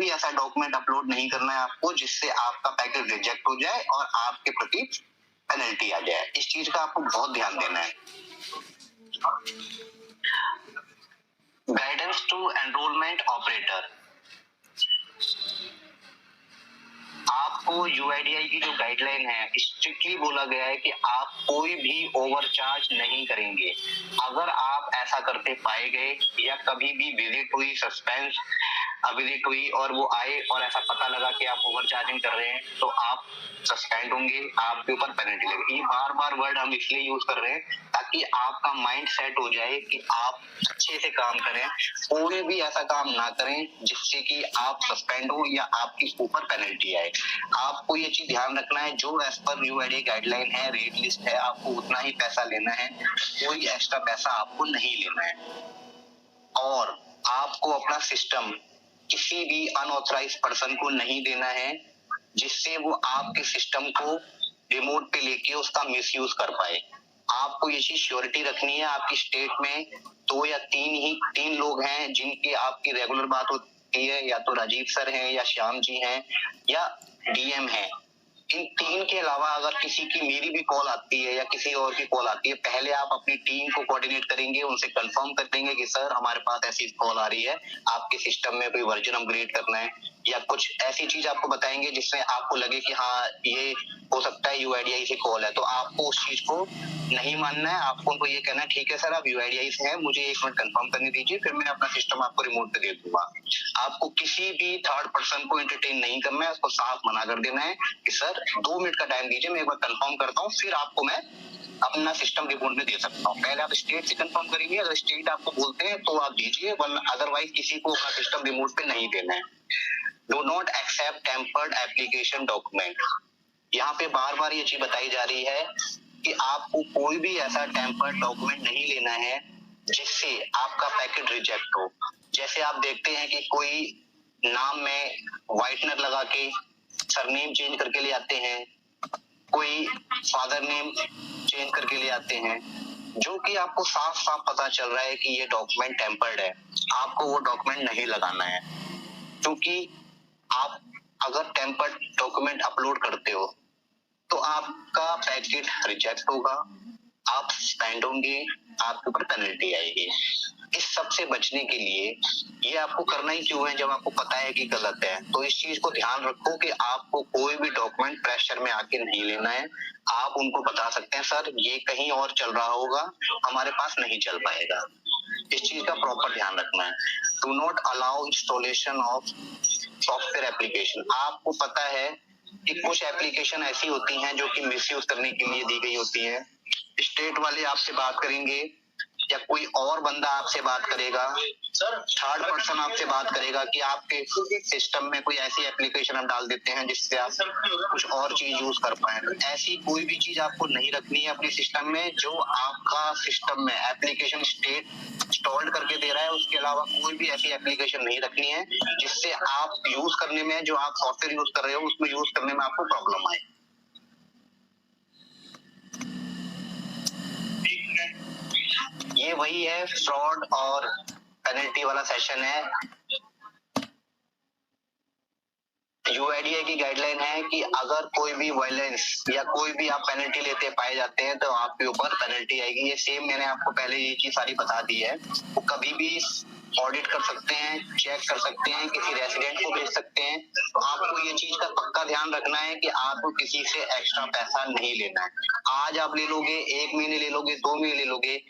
भी ऐसा document upload नहीं करना है आपको जिससे आपका पैकेज रिजेक्ट हो जाए और आपके प्रति पेनल्टी आ जाए। इस चीज का आपको बहुत ध्यान देना है। गाइडेंस टू एनरोलमेंट ऑपरेटर, आपको यूआईडीआई की जो गाइडलाइन है स्ट्रिक्टली बोला गया है कि आप कोई भी ओवरचार्ज नहीं करेंगे। अगर आप ऐसा करते पाए गए या कभी भी विजिट हुई, सस्पेंस विजिट हुई और वो आए और ऐसा पता लगा कि आप ओवरचार्जिंग कर रहे हैं तो आप सस्पेंड होंगे, आपके ऊपर पेनल्टी लगेगी। ये बार बार वर्ड हम इसलिए यूज कर रहे हैं ताकि आपका माइंड सेट हो जाए कि आप अच्छे से काम करें, कोई भी ऐसा काम ना करें जिससे कि आप सस्पेंड हो या आपके ऊपर पेनल्टी आए। आपको ये चीज ध्यान रखना है, जो एज पर यूआईडीआई गाइडलाइन है, रेट लिस्ट है, आपको उतना ही पैसा लेना है, कोई एक्स्ट्रा पैसा आपको नहीं लेना है। और आपको अपना सिस्टम किसी भी अनऑथराइज पर्सन को नहीं देना है जिससे वो आपके सिस्टम को रिमोट पे लेके उसका मिसयूज कर पाए। आपको ये चीज श्योरिटी रखनी है। आपकी स्टेट में 2 या 3 लोग हैं जिनकी आपकी रेगुलर बात होती है, या तो राजीव सर हैं या श्याम जी हैं या डीएम हैं। इन 3 के अलावा अगर किसी की मेरी भी कॉल आती है या किसी और की कॉल आती है, पहले आप अपनी टीम को कोऑर्डिनेट करेंगे, उनसे कंफर्म कर देंगे कि सर हमारे पास ऐसी कॉल आ रही है, आपके सिस्टम में कोई वर्जन अपग्रेड करना है या कुछ ऐसी चीज आपको बताएंगे जिसमें आपको लगे कि हाँ ये हो सकता है यूआईडीआई से कॉल है, तो आपको उस चीज को नहीं मानना है। आपको उनको ये कहना है ठीक है सर आप यूआईडीआई से हैं, मुझे 1 मिनट कंफर्म करने दीजिए, फिर मैं अपना सिस्टम आपको रिमोट पे दे दूंगा। आपको किसी भी थर्ड पर्सन को एंटरटेन नहीं करना है, उसको साफ मना कर देना है कि सर 2 मिनट का टाइम दीजिए, मैं एक बार कंफर्म करता हूँ, फिर आपको मैं अपना सिस्टम रिमोट में दे सकता हूँ। पहले आप स्टेट से कंफर्म करेंगे, अगर स्टेट आपको बोलते हैं तो आप दीजिए, वरना अदरवाइज किसी को अपना सिस्टम रिमोट पे नहीं देना है। Do not accept tampered application document, यहाँ पे बार बार ये चीज बताई जा रही है कि आपको कोई भी ऐसा टेम्पर्ड डॉक्यूमेंट नहीं लेना है जिससे आपका पैकेट रिजेक्ट हो। जैसे आप देखते हैं कि कोई नाम में व्हाइटनर लगा के सरनेम चेंज करके ले आते हैं, कोई फादर नेम चेंज करके ले आते हैं, जो कि आपको साफ साफ पता चल रहा है कि ये डॉक्यूमेंट टेम्पर्ड है। आपको वो डॉक्यूमेंट नहीं लगाना है, क्योंकि आप अगर टेम्पर्ड डॉक्यूमेंट अपलोड करते हो तो आपका पैकेट रिजेक्ट होगा, आप सस्पेंड होंगे, आपके ऊपर पेनल्टी आएगी। इस सब से बचने के लिए ये आपको करना ही क्यों है जब आपको पता है कि गलत है। तो इस चीज को ध्यान रखो कि आपको कोई भी डॉक्यूमेंट प्रेशर में आके नहीं लेना है। आप उनको बता सकते हैं सर ये कहीं और चल रहा होगा, हमारे पास नहीं चल पाएगा। इस चीज का प्रॉपर ध्यान रखना है। Do not allow installation of software application. आपको पता है कि कुछ एप्लीकेशन ऐसी होती हैं जो कि मिसयूज करने के लिए दी गई होती है। स्टेट वाले आपसे बात करेंगे या कोई और बंदा आपसे बात करेगा, थर्ड पर्सन आपसे बात करेगा कि आपके सिस्टम में कोई ऐसी एप्लीकेशन हम डाल देते हैं जिससे आप कुछ और चीज यूज कर पाए। तो ऐसी कोई भी चीज आपको नहीं रखनी है अपने सिस्टम में जो आपका सिस्टम में एप्लीकेशन स्टेट इंस्टॉल्ड करके दे रहा है। उसके अलावा कोई भी ऐसी एप्लीकेशन नहीं रखनी है जिससे आप यूज करने में, जो आप सॉफ्टवेयर यूज कर रहे हो उसमें यूज करने में आपको प्रॉब्लम आए। ये वही है फ्रॉड और पेनल्टी वाला सेशन है। यूआईडीआई की गाइडलाइन है कि अगर कोई भी वायलेंस या कोई भी आप पेनल्टी लेते पाए जाते हैं तो आपके ऊपर पेनल्टी आएगी। ये सेम मैंने आपको पहले ये चीज सारी बता दी है। वो कभी भी ऑडिट कर सकते हैं, चेक कर सकते हैं, किसी रेसिडेंट को भेज सकते हैं। तो आपको ये चीज का पक्का ध्यान रखना है कि आपको किसी से एक्स्ट्रा पैसा नहीं लेना है। आज आप ले लोगे, 1 महीने ले लोगे, 2 महीने ले लोगे,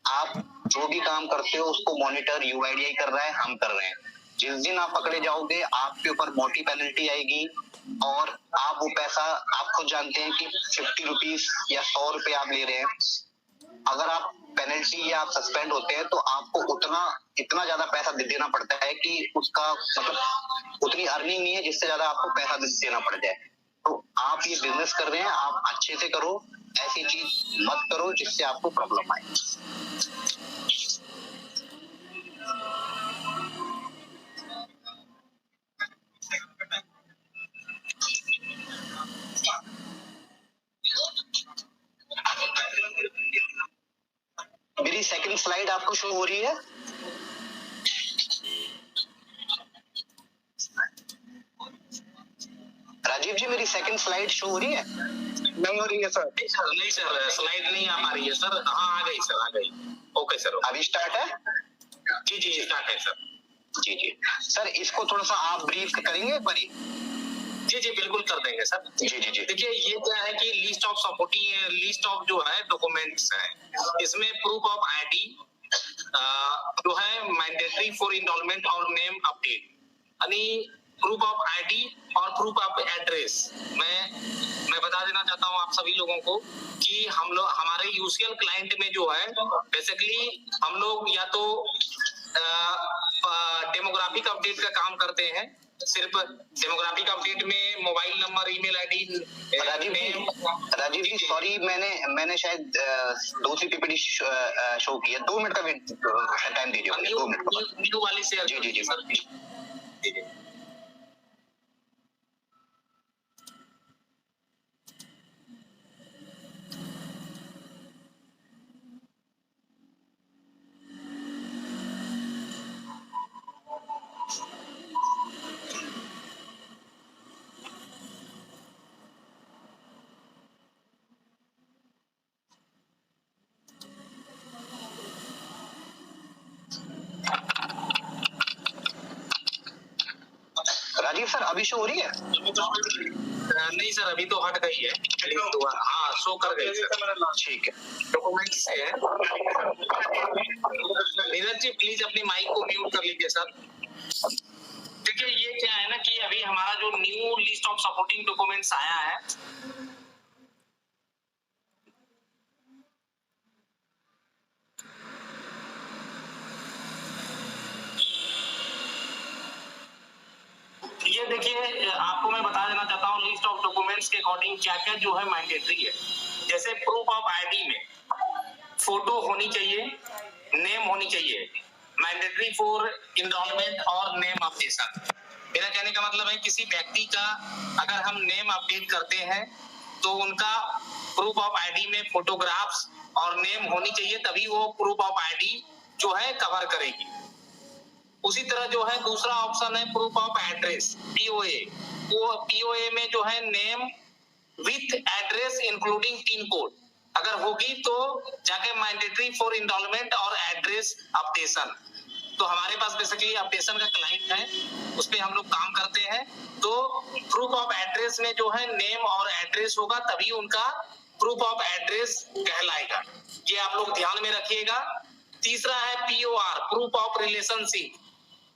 आप जो भी काम करते हो उसको मॉनिटर यूआईडीआई कर रहा है, हम कर रहे हैं। जिस दिन आप पकड़े जाओगे आपके ऊपर मोटी पेनल्टी आएगी और आप वो पैसा, आप खुद जानते हैं कि 50 रुपीज या 100 रुपए आप ले रहे हैं। अगर आप पेनल्टी या आप सस्पेंड होते हैं तो आपको इतना ज्यादा पैसा देना पड़ता है कि उसका मतलब उतनी अर्निंग नहीं है जिससे ज्यादा आपको पैसा देना पड़ जाए। तो आप ये बिजनेस कर रहे हैं, आप अच्छे से करो, ऐसी चीज मत करो जिससे आपको प्रॉब्लम आए। मेरी सेकंड स्लाइड आपको शो हो रही है? राजीव जी मेरी सेकंड स्लाइड शो हो रही है? नहीं हो रही है सर। नहीं सर, स्लाइड नहीं आ रही है सर। हाँ, आ गई सर, आ गई। Okay sir. अभी स्टार्ट है? जी जी स्टार्ट है सर। जी जी सर, इसको थोड़ा सा आप ब्रीफ करेंगे परी? जी जी बिल्कुल कर देंगे सर। जी जी जी देखिए ये क्या है कि list of supporting, list of जो है डॉक्यूमेंट्स है, इसमें प्रूफ ऑफ आईडी जो है मैंडेटरी फॉर इनरोलमेंट और नेम अपडेट, यानी प्रूफ ऑफ आईडी और प्रूफ ऑफ एड्रेस। मैं बता देना चाहता हूँ आप सभी लोगों को कि हम लोग हमारे यूसीएल क्लाइंट में जो है बेसिकली हम लोग या तो डेमोग्राफिक अपडेट का काम करते हैं, सिर्फ डेमोग्राफिक अपडेट में mobile number, email ID. Rajiv ji sorry, मैंने शायद 2-3 पीपीटी शो की है। 2 मिनट का टाइम दीजिए। 2 मिनट न्यू वाली शेयर। जी जी जी सर। जी जी राजीव सर अभी शो हो रही है? नहीं सर, अभी तो हट गई है। हाँ शो कर गई सर। ठीक है, डॉक्यूमेंट्स से है। नीरज जी प्लीज अपनी माइक को म्यूट कर लीजिए सर। देखिए ये क्या है ना कि अभी हमारा जो new list of supporting documents आया है, ये देखिए आपको मैं बता देना चाहता हूँ लिस्ट ऑफ डॉक्यूमेंट्स के अकॉर्डिंग क्या क्या जो है मैंडेटरी है। जैसे प्रूफ ऑफ आईडी में फोटो होनी चाहिए, नेम होनी चाहिए, मैंडेटरी फॉर इनरोलमेंट और नेम अपडेशन। मेरा कहने का मतलब है किसी व्यक्ति का अगर हम नेम अपडेट करते हैं तो उनका प्रूफ ऑफ आईडी में फोटोग्राफ्स और नेम होनी चाहिए, तभी वो प्रूफ ऑफ आईडी जो है कवर करेगी। उसी तरह जो है दूसरा ऑप्शन है प्रूफ ऑफ एड्रेस, पीओए। वो पीओए में जो है name with address including pin code अगर होगी तो जाके मैंडेटरी फॉर इनरोलमेंट और एड्रेस अपडेशन। तो हमारे पास बेसिकली अपडेशन का क्लाइंट है, उस पे हम लोग काम करते हैं। तो प्रूफ ऑफ एड्रेस में जो है नेम और एड्रेस होगा, तभी उनका प्रूफ ऑफ एड्रेस कहलाएगा। ये आप लोग ध्यान में रखिएगा। तीसरा है पीओआर, प्रूफ ऑफ रिलेशनशिप,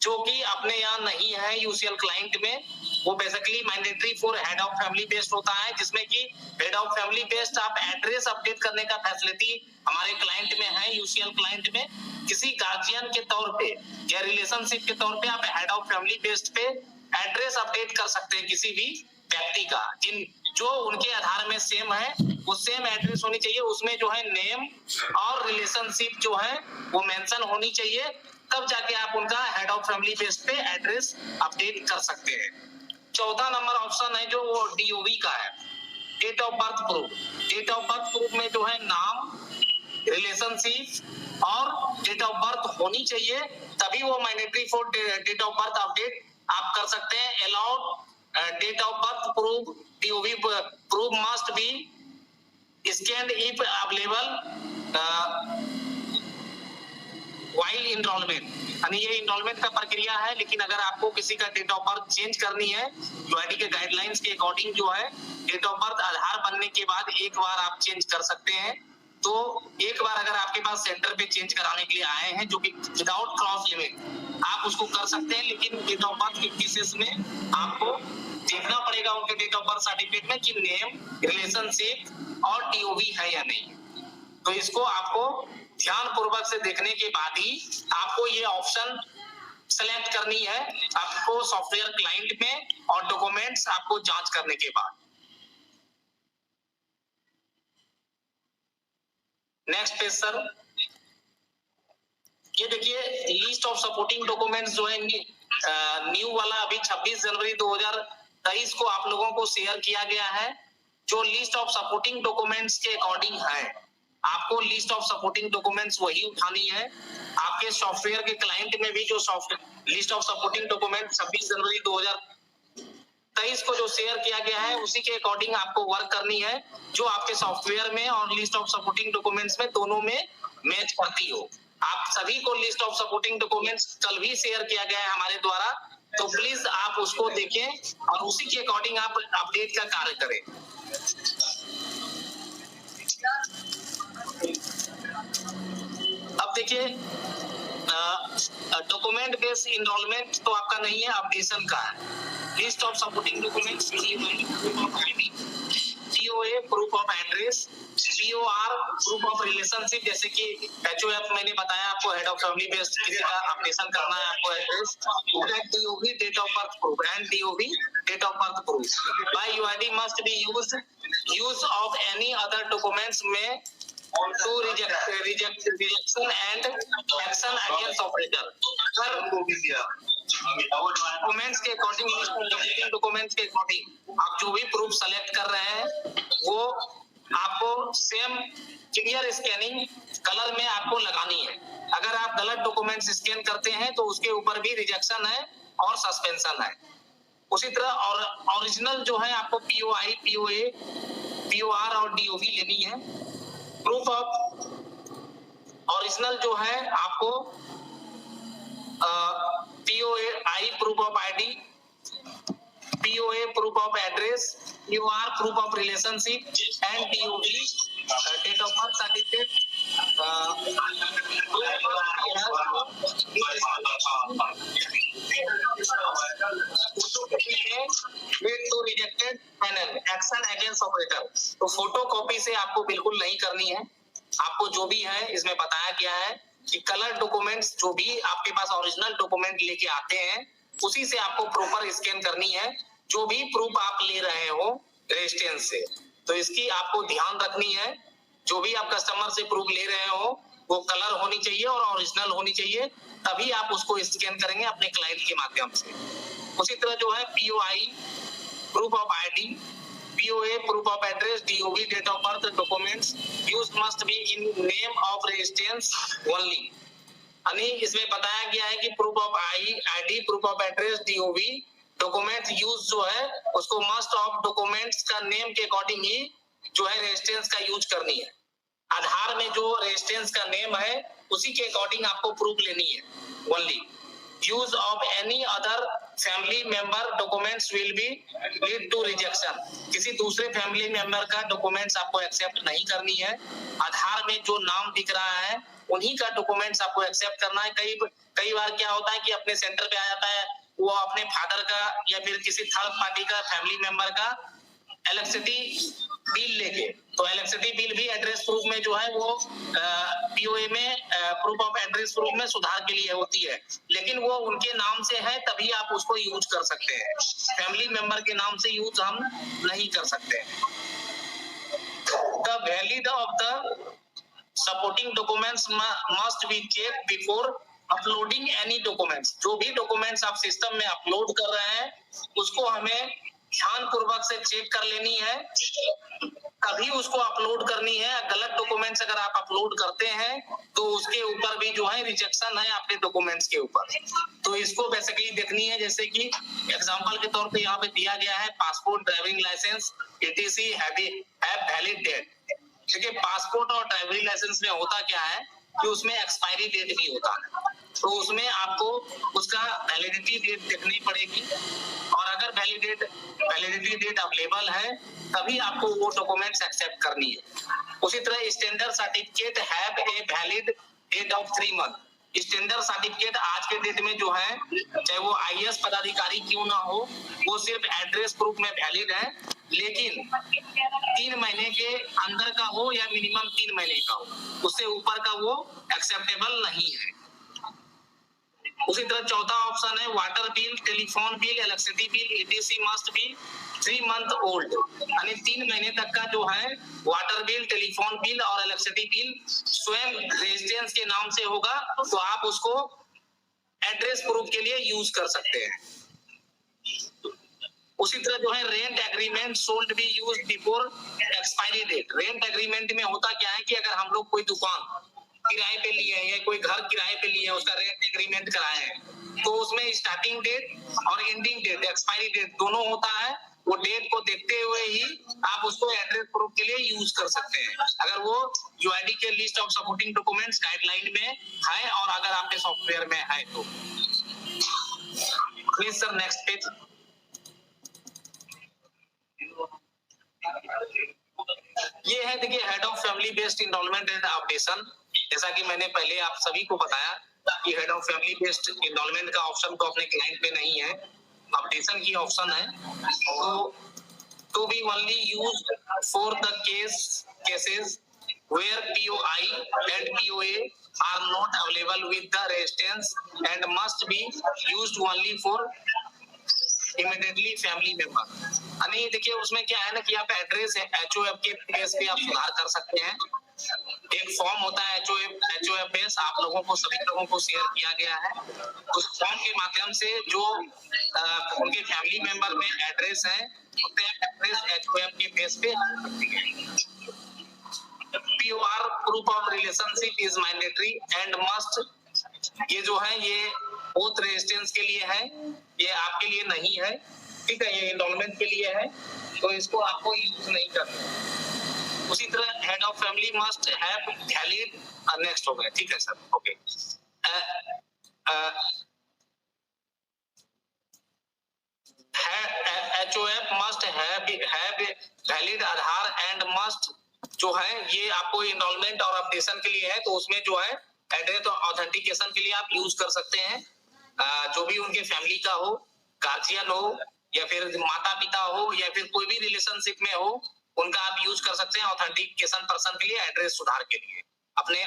जो कि अपने यहाँ नहीं है यूसीएल क्लाइंट में। वो basically mandatory for head of family based होता है, जिसमें कि हेड ऑफ फैमिली बेस्ड आप एड्रेस अपडेट करने का फैसिलिटी हमारे क्लाइंट में है। यूसीएल क्लाइंट में किसी गार्जियन के तौर पे या रिलेशनशिप के तौर पे आप हेड ऑफ फैमिली बेस्ड पे एड्रेस अपडेट कर सकते हैं किसी भी व्यक्ति का, जिन जो उनके आधार में सेम है, वो सेम एड्रेस होनी चाहिए। उसमें जो है नेम और रिलेशनशिप जो है वो मेंशन होनी चाहिए, तब जाके आप उनका हेड ऑफ फैमिली बेस पे एड्रेस अपडेट कर सकते हैं। चौथा नंबर ऑप्शन है जो वो डीओवी का है, date of birth proof. Date of birth proof में जो है नाम, रिलेशनशिप और डेट ऑफ बर्थ होनी चाहिए, तभी वो mandatory for date of birth update आप कर सकते हैं। Allowed date of birth proof, DOV proof must be scanned if available while enrolment, यानी ये इनरोलमेंट का प्रक्रिया है। लेकिन अगर आपको किसी का डेट ऑफ बर्थ चेंज करनी है, यूआईडी के गाइडलाइंस के अकॉर्डिंग जो है डेट ऑफ बर्थ आधार बनने के बाद एक बार आप चेंज कर सकते हैं। तो एक बार अगर आपके पास सेंटर पे चेंज कराने के लिए आए हैं जो कि विदाउट क्रॉस लिमिट, आप उसको कर सकते हैं। लेकिन डेट ऑफ बर्थ के केसेस में आपको देखना पड़ेगा उनके डेट ऑफ बर्थ सर्टिफिकेट में कि नेम, रिलेशनशिप और डीओवी है या नहीं। तो इसको आपको ध्यान पूर्वक से देखने के बाद ही आपको ये ऑप्शन सेलेक्ट करनी है, आपको सॉफ्टवेयर क्लाइंट में और डॉक्यूमेंट्स आपको जांच करने के बाद। नेक्स्ट पेज सर, ये देखिए लिस्ट ऑफ सपोर्टिंग डॉक्यूमेंट्स जो है न्यू वाला अभी 26 जनवरी 2023 को आप लोगों को शेयर किया गया है। जो लिस्ट ऑफ सपोर्टिंग डॉक्यूमेंट्स के अकॉर्डिंग है, आपको लिस्ट ऑफ सपोर्टिंग डॉक्यूमेंट्स वही उठानी है। आपके सॉफ्टवेयर के क्लाइंट में भी जो लिस्ट ऑफ सपोर्टिंग डॉक्यूमेंट 26 जनवरी 2023 23 को जो शेयर किया गया है उसी के अकॉर्डिंग आपको वर्क करनी है, जो आपके सॉफ्टवेयर में और लिस्ट ऑफ सपोर्टिंग डॉक्यूमेंट्स में दोनों में मैच करती हो। आप सभी को लिस्ट ऑफ सपोर्टिंग डॉक्यूमेंट्स कल भी शेयर किया गया है हमारे द्वारा, तो प्लीज आप उसको देखें और उसी के अकॉर्डिंग आप अपडेट का कार्य करें। अब देखिए, डॉक्यूमेंट बेस्ड इनरोलमेंट तो आपका नहीं है, अपडेशन का है। List of supporting documents, proof of ID, POA proof of address, POR proof of relationship, जैसे कि HOF मैंने बताया आपको, हेड ऑफ फैमिली बेस्ड किसी का अपडेशन करना है आपको address, DOV date of birth proof and DOV date of birth proof. By UID must be use of any other documents में to rejection and action against operator। Documents के according, documents के according आप जो भी proof select कर रहे हैं वो आपको सेम क्लियर स्कैनिंग कलर में आपको लगानी है। अगर आप गलत डॉक्यूमेंट्स स्कैन करते हैं तो उसके ऊपर भी रिजेक्शन है और सस्पेंशन है। उसी तरह और ओरिजिनल जो है आपको POI, POA, POR और DOV लेनी है। प्रूफ ऑफ ओरिजिनल जो है आपको POI proof of ID, POA proof of address, POR proof of relationship and DOV date of birth certificate to rejected panel action against operator. तो photo copy से आपको बिल्कुल नहीं करनी है। आपको जो भी है इसमें बताया गया है कि कलर डॉक्यूमेंट्स जो भी आपके पास ओरिजिनल डॉक्यूमेंट लेके आते हैं उसी से आपको प्रॉपर स्कैन करनी है, जो भी प्रूफ आप ले रहे हो रेजिस्टेंस से। तो इसकी आपको ध्यान रखनी है, जो भी आप कस्टमर से प्रूफ ले रहे हो वो कलर होनी चाहिए और ओरिजिनल होनी चाहिए, तभी आप उसको स्कैन करेंगे अपने क्लाइंट के माध्यम से। उसी तरह जो है POI proof of ID, POA proof of address, DOV date of birth documents used must be in name of resistance only. यानी इसमें बताया गया है कि proof of ID, proof of address, DOV document use जो है उसको मस्ट ऑफ डॉक्यूमेंट्स का नेम के अकॉर्डिंग ही जो है रेजिस्टेंस का यूज करनी है। आधार में जो रेजिस्टेंस का नेम है उसी के अकॉर्डिंग आपको प्रूफ लेनी है only. Use of any other family member documents will be lead to rejection. किसी दूसरे फैमिली मेंबर का डॉक्यूमेंट्स आपको एक्सेप्ट नहीं करनी है। आधार में जो नाम दिख रहा है उन्हीं का डॉक्यूमेंट्स आपको एक्सेप्ट करना है। कई बार क्या होता है कि अपने सेंटर पे आ जाता है वो अपने फादर का या फिर किसी थर्ड पार्टी का फैमिली मेंबर का इलेक्ट्रिसिटी बिल लेके, तो इलेक्ट्रिसिटी बिल भी एड्रेस प्रूफ में जो है वो POA में प्रूफ ऑफ एड्रेस प्रूफ में सुधार के लिए होती है, लेकिन वो उनके नाम से है तभी आप उसको यूज कर सकते हैं। फैमिली मेंबर के नाम से यूज हम नहीं कर सकते। The valid of the supporting documents must be check before uploading any documents. जो भी डॉक्यूमेंट्स आप सिस्टम में अपलोड कर रहे हैं उसको हमें ध्यान पूर्वक से चेक कर लेनी है, तभी उसको अपलोड करनी है। गलत डॉक्यूमेंट्स अगर आप अपलोड करते हैं तो उसके ऊपर भी जो है रिजेक्शन है आपके डॉक्यूमेंट्स के ऊपर। तो इसको बेसिकली देखनी है, जैसे कि एग्जांपल के तौर पे यहाँ पे दिया गया है passport, driving licence, ETC have valid date. ठीक है, पासपोर्ट और ड्राइविंग लाइसेंस में होता क्या है कि उसमें एक्सपायरी डेट भी होता है, तो उसमें आपको उसका वैलिडिटी डेट देखनी पड़ेगी और अगर वैलिडिटी डेट अवेलेबल है तभी आपको वो डॉक्यूमेंट्स एक्सेप्ट करनी है। उसी तरह standard certificate have a valid date of 3 month. Standard certificate आज के डेट में जो है चाहे वो IAS पदाधिकारी क्यों ना हो, वो सिर्फ एड्रेस प्रूफ में वैलिड है, लेकिन 3 महीने के अंदर का हो या मिनिमम 3 महीने का हो, उससे ऊपर का वो एक्सेप्टेबल नहीं है। उसी तरह चौथा ऑप्शन है water bill, telephone bill, electricity bill, ETC must be 3 month old. यानी 3 महीने तक का जो है वाटर बिल, टेलीफोन बिल और इलेक्ट्रिसिटी बिल स्वयं रेजिडेंस के नाम से होगा, तो आप उसको एड्रेस प्रूफ के लिए यूज कर सकते हैं। उसी तरह जो है rent agreement should be use before expiry date. Rent agreement में होता क्या है कि अगर हम लोग कोई दुकान किराए पे लिए हैं या कोई घर किराए पे लिए हैं, उसका रेंट एग्रीमेंट कराए हैं, तो उसमें स्टार्टिंग डेट और एंडिंग डेट, एक्सपायरी डेट दोनों होता है। वो डेट को देखते हुए ही आप उसको एड्रेस प्रूफ के लिए यूज कर सकते हैं, अगर वो यूआईडी के list of supporting documents guideline में है और अगर आपके सॉफ्टवेयर में है तो। Please sir next page. ये है देखिए head of family based enrolment and updation. जैसा कि मैंने पहले आप सभी को बताया कि head of family based enrolment का ऑप्शन तो अपने क्लाइंट पे नहीं है, अपडेशन की ऑप्शन है। तो to be only used for the cases where POI and POA are not available with the residents and must be used only for immediately family member। यानी देखिए उसमें क्या है ना कि आप एड्रेस HOF के बेस पे आप सुधार कर सकते हैं। एक फॉर्म होता है HOF बेस, आप लोगों को सभी लोगों को शेयर किया गया है। उस फॉर्म के माध्यम से जो उनके फैमिली मेंबर में एड्रेस है एड्रेस HOF के बेस पे POR proof of relationship is mandatory and must. ये जो है ये बोथ रेजिडेंस के लिए है, ये आपके लिए नहीं है, ठीक है, ये इनरोलमेंट के लिए है, तो इसको आपको यूज नहीं करना। उसी तरह head of family must have valid, next हो गया, ठीक है sir, okay. HOF must have valid Aadhaar and must जो है ये आपको इनरोलमेंट और अपडेशन के लिए है, तो उसमें जो है एड्रेस और ऑथेंटिकेशन के लिए आप यूज कर सकते हैं। जो भी उनके फैमिली का हो, गार्जियन हो या फिर माता पिता हो या फिर कोई भी रिलेशनशिप में हो, उनका आप यूज कर सकते हैं ऑथेंटिकेशन पर्सन के लिए, एड्रेस सुधार के लिए अपने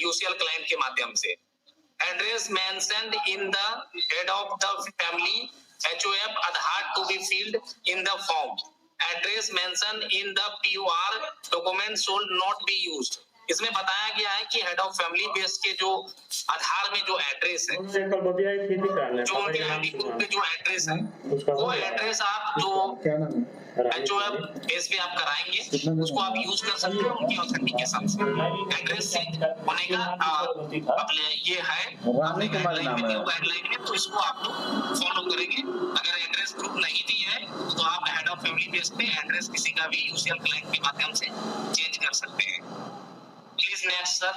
यूसीएल क्लाइंट के माध्यम से। Address mentioned in the head of the family HOF Aadhaar to be filled in the form. Address mentioned in the POR document should not be used. इसमें बताया गया है कि हेड ऑफ फैमिली बेस के जो आधार में जो एड्रेस है, जो उनके आईडी प्रूफ पे जो एड्रेस है, वो एड्रेस आप जो HOF बेस पे आप कराएंगे उसको आप यूज कर सकते हैं उनकी ऑथेंटिकेशन से। एड्रेस से होने का अपने ये है अपने गाइडलाइन में, तो इसको आप लोग फॉलो करेंगे। अगर एड्रेस प्रूफ नहीं दी है तो आप हेड ऑफ फैमिली बेस पे एड्रेस किसी का भी यूसीएल क्लाइंट के माध्यम से चेंज कर सकते हैं। Please next sir.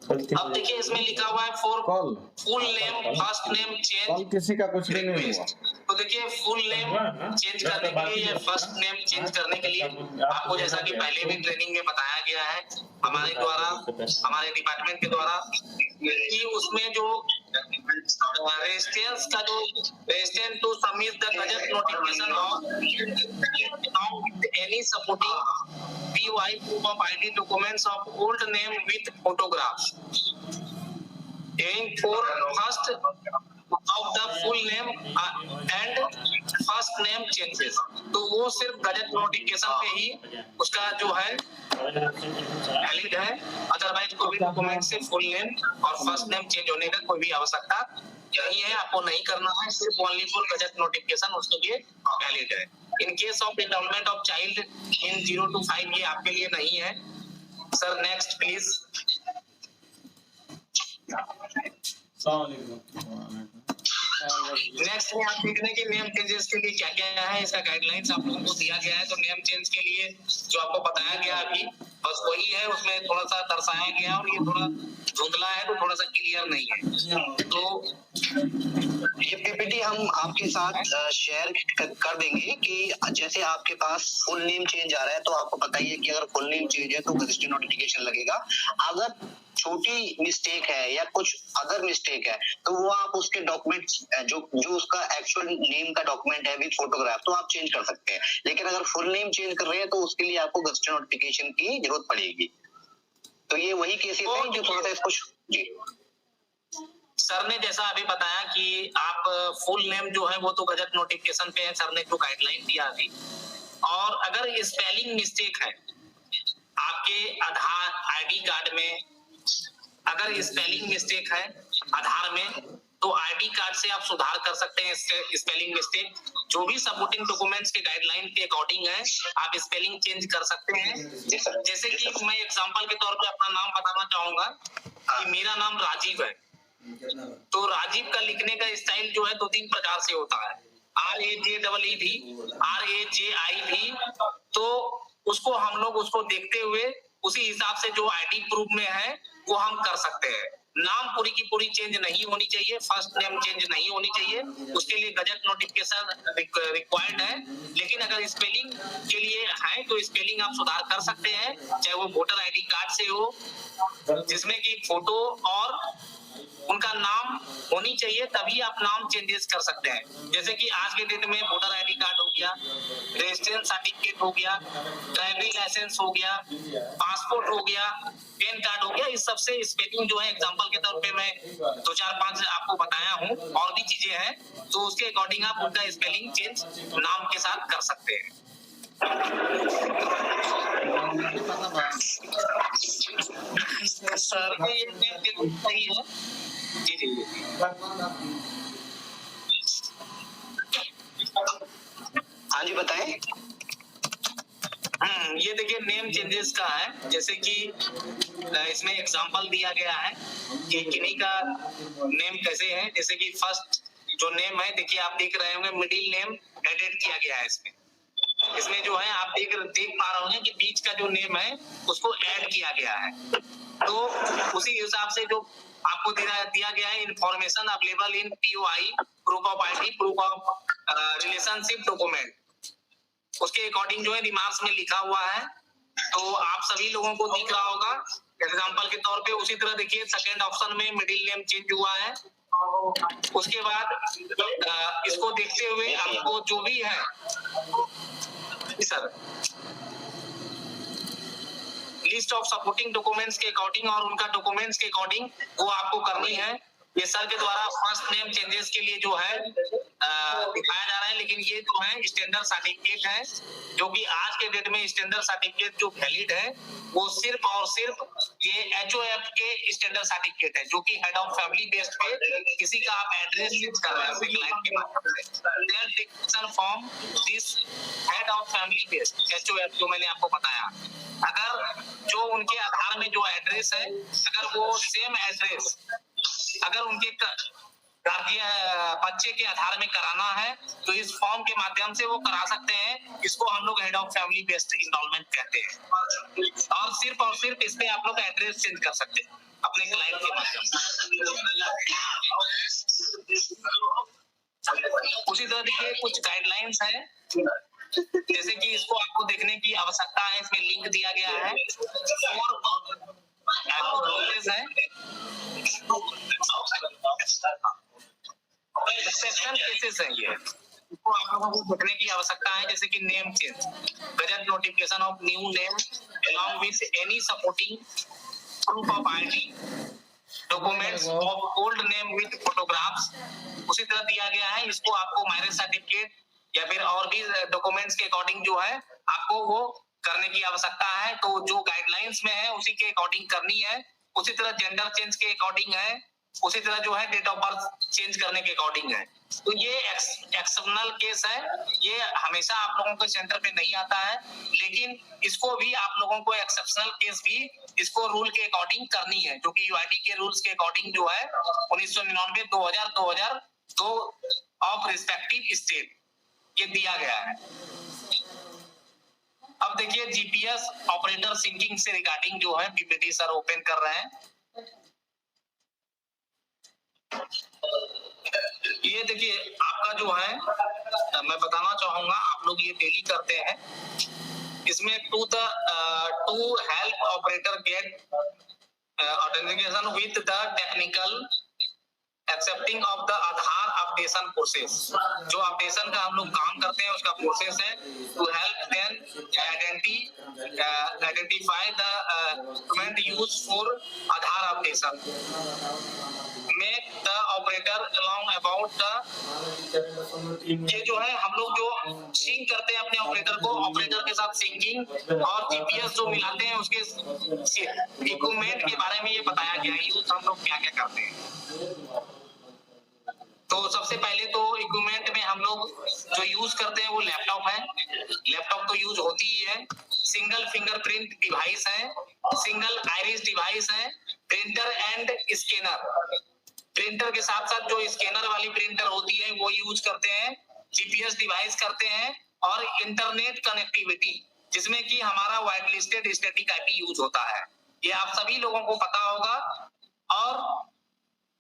अब देखिए इसमें लिखा हुआ है for full name first name change, किसी का कुछ भी नहीं हुआ। तो देखिए फुल नेम चेंज करने के लिए या फर्स्ट नेम चेंज करने के लिए आपको जैसा कि पहले भी ट्रेनिंग में बताया गया है हमारे द्वारा, हमारे डिपार्टमेंट के द्वारा, कि उसमें जो रेजिडेंस का जो resident to submit the gazette notification of any supporting POI proof of ID documents of old name with photographs aiming for first of the full name and first name changes। तो वो सिर्फ gazette notification पे ही उसका जो है valid है, otherwise कोई भी डॉक्यूमेंट से फुल नेम और फर्स्ट नेम चेंज होने का कोई भी आवश्यकता नहीं है, आपको नहीं करना है, सिर्फ ओनली फॉर गजट नोटिफिकेशन उसके लिए वैलिड है। In case of enrolment of child in 0 to 5 ये आपके लिए नहीं है। Sir next please. नेक्स्ट में आप देखने के नेम चेंजेस के लिए क्या क्या है, इसका गाइडलाइंस आप लोगों को दिया गया है। तो नेम चेंज के लिए जो आपको बताया गया अभी बस वही है, उसमें थोड़ा सा दर्शाया गया और ये थोड़ा धुंधला है तो थोड़ा सा क्लियर नहीं है। तो ये पीपीटी हम आपके साथ शेयर कर देंगे कि जैसे आपके पास फुल नेम चेंज आ रहा है तो आपको पता ही है कि अगर फुल नेम चेंज है तो गजट नोटिफिकेशन लगेगा। अगर छोटी मिस्टेक है या कुछ अदर मिस्टेक है तो वो आप उसके डॉक्यूमेंट जो उसका एक्चुअल नेम का डॉक्यूमेंट है विद फोटोग्राफ तो आप चेंज कर सकते हैं। लेकिन अगर फुल नेम चेंज कर रहे हैं तो उसके लिए आपको गजट नोटिफिकेशन की जरूरत पड़ेगी। तो ये वही केसेस हैं जो थोड़ा सा इसको जी सर ने जैसा अभी बताया कि आप फुल नेम जो है वो तो गजट नोटिफिकेशन पे है, सर ने जो गाइडलाइन दिया अभी। और अगर स्पेलिंग मिस्टेक है आपके आधार आईडी कार्ड में, अगर स्पेलिंग मिस्टेक है आधार में तो आईडी कार्ड से आप सुधार कर सकते हैं स्पेलिंग मिस्टेक। जो भी सपोर्टिंग डॉक्यूमेंट्स के गाइडलाइन के अकॉर्डिंग है आप स्पेलिंग चेंज कर सकते हैं। जैसे कि मैं एग्जांपल के तौर पे अपना नाम बताना चाहूंगा कि मेरा नाम राजीव है, तो राजीव का लिखने का स्टाइल जो है 2-3 प्रकार से होता है, RAJEE भी, RAJI भी। तो उसको हम लोग उसको देखते हुए उसी हिसाब से जो आईडी प्रूफ में है वो हम कर सकते हैं। नाम पूरी की पूरी चेंज नहीं होनी चाहिए, फर्स्ट नेम चेंज नहीं होनी चाहिए, उसके लिए गजट नोटिफिकेशन रिक्वायर्ड है। लेकिन अगर स्पेलिंग के लिए है तो स्पेलिंग आप सुधार कर सकते हैं, चाहे वो वोटर आईडी कार्ड से हो, जिसमें कि फोटो और उनका नाम होनी चाहिए, तभी आप नाम चेंजेस कर सकते हैं। जैसे कि आज के डेट में वोटर आईडी कार्ड हो गया, रेजिडेंस सर्टिफिकेट हो गया, ड्राइविंग लाइसेंस हो गया, पासपोर्ट हो गया, पैन कार्ड हो गया, इस सबसे स्पेलिंग जो है एग्जांपल के तौर पे मैं 2-4-5 आपको बताया हूँ, और भी चीजें हैं, तो उसके अकॉर्डिंग आप उनका स्पेलिंग चेंज नाम के साथ कर सकते हैं। सर ये सही है जी जी। हाँ जी बताएं। ये देखिए नेम चेंजेस का है, जैसे कि इसमें एग्जांपल दिया गया है कि किन्हीं का नेम कैसे है। जैसे कि फर्स्ट जो नेम है, देखिए आप देख रहे होंगे मिडिल नेम एडिट किया गया है इसमें जो है आप देख पा रहे होंगे कि बीच का जो नेम है उसको ऐड किया गया है। तो उसी हिसाब से जो आपको दिया गया है information available in POI, proof of ID, proof of relationship document, उसके अकॉर्डिंग जो है रिमार्क्स में लिखा हुआ है, तो आप सभी लोगों को दिख रहा होगा एग्जांपल के तौर पे। उसी तरह देखिए सेकंड ऑप्शन में मिडिल नेम चेंज हुआ है। उसके बाद इसको देखते हुए आपको जो भी है sir list of supporting documents के अकॉर्डिंग और उनका डॉक्यूमेंट्स के अकॉर्डिंग वो आपको करनी है। ये सर के द्वारा फर्स्ट नेम चेंजेस के लिए जो है दिखाया जा रहा है, लेकिन ये जो है स्टैंडर्ड सर्टिफिकेट है, जो कि आज के डेट में स्टैंडर्ड सर्टिफिकेट जो वैलिड है वो सिर्फ और सिर्फ ये HOF के स्टैंडर्ड सर्टिफिकेट है, जो कि हेड ऑफ फैमिली बेस्ड पे किसी का आप एड्रेस शिफ्ट कर रहे हैं अपने क्लाइंट के माध्यम से, their declaration form this head of family based HOF जो मैंने आपको बताया। अगर जो उनके आधार में जो एड्रेस है, अगर वो सेम एड्रेस अगर उनके बच्चे के आधार में कराना है तो इस फॉर्म के माध्यम से वो करा सकते हैं। इसको हम लोग head of family based enrolment कहते हैं, और सिर्फ इस पे आप लोग एड्रेस चेंज कर सकते हैं अपने क्लाइंट के माध्यम से। उसी तरह देखिए कुछ गाइडलाइंस है, जैसे कि इसको आपको देखने की आवश्यकता है, इसमें लिंक दिया गया है एक्सेप्शन केसेस है, ये इसको आप लोगों को देखने की आवश्यकता है। जैसे कि name change, gazette notification of new name along with any supporting proof of ID, documents of old name with photographs, उसी तरह दिया गया है। इसको आपको मैरिज सर्टिफिकेट या फिर और भी डॉक्यूमेंट्स के अकॉर्डिंग जो है आपको वो करने की आवश्यकता है। तो जो गाइडलाइंस में है उसी के अकॉर्डिंग करनी है। उसी तरह जेंडर चेंज के अकॉर्डिंग है, उसी तरह जो है डेट ऑफ बर्थ चेंज करने के अकॉर्डिंग है। तो ये एक्सेप्शनल केस है, ये हमेशा आप लोगों के सेंटर पे नहीं आता है, लेकिन इसको भी आप लोगों को एक्सेप्शनल केस भी इसको रूल के अकॉर्डिंग करनी है, जो कि यूआईडी के रूल्स के अकॉर्डिंग जो है 1999, 2000, 2002 ऑफ रिस्पेक्टिव स्टेट ये दिया गया है। अब देखिए जीपीएस ऑपरेटर सिंकिंग से रिगार्डिंग जो है पीपीटी सर ओपन कर रहे हैं। ये देखिए आपका जो है मैं बताना चाहूंगा, आप लोग ये डेली करते हैं। इसमें to help operator get authentication with the technical accepting of the Aadhaar updation process, जो अपडेशन का हम लोग काम करते हैं उसका प्रोसेस है। To help then identify the document use for Aadhaar updation, make the operator along about the, ये जो है हम लोग जो सिंक करते हैं अपने ऑपरेटर को, ऑपरेटर के साथ सिंकिंग और जीपीएस जो मिलाते हैं उसके इक्विपमेंट के बारे में ये बताया गया है, यूज हम लोग क्या क्या करते हैं। तो सबसे पहले तो इक्विपमेंट में हम लोग जो यूज करते हैं वो लैपटॉप है, लैपटॉप तो यूज होती ही है, सिंगल फिंगरप्रिंट डिवाइस है, सिंगल आइरिस डिवाइस है, प्रिंटर एंड स्कैनर, प्रिंटर के साथ साथ जो स्कैनर वाली प्रिंटर होती है वो यूज करते हैं, जीपीएस डिवाइस करते हैं और इंटरनेट कनेक्टिविटी जिसमें कि हमारा white listed static IP use होता है। ये आप सभी लोगों को पता होगा और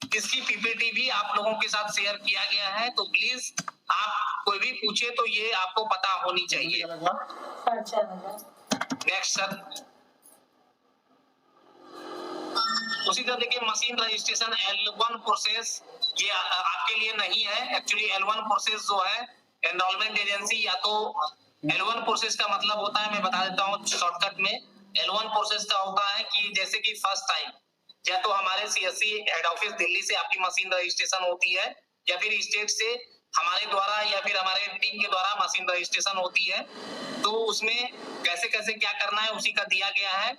इसकी पीपीटी भी आप लोगों के साथ शेयर किया गया है, तो प्लीज आप कोई भी पूछे तो ये आपको पता होनी चाहिए। नेक्स्ट सर, उसी तरह देखिए मशीन रजिस्ट्रेशन L1 प्रोसेस, ये आपके लिए नहीं है। एक्चुअली L1 प्रोसेस जो है एनरोलमेंट एजेंसी या तो L1 प्रोसेस का मतलब होता है, मैं बता देता हूँ शॉर्टकट में, L1 प्रोसेस का होता है कि जैसे कि फर्स्ट टाइम या तो हमारे सीएससी हेड ऑफिस दिल्ली से आपकी मशीन रजिस्ट्रेशन होती है या फिर स्टेट से हमारे द्वारा या फिर हमारे टीम के द्वारा मशीन रजिस्ट्रेशन होती है, तो उसमें कैसे कैसे क्या करना है उसी का दिया गया है।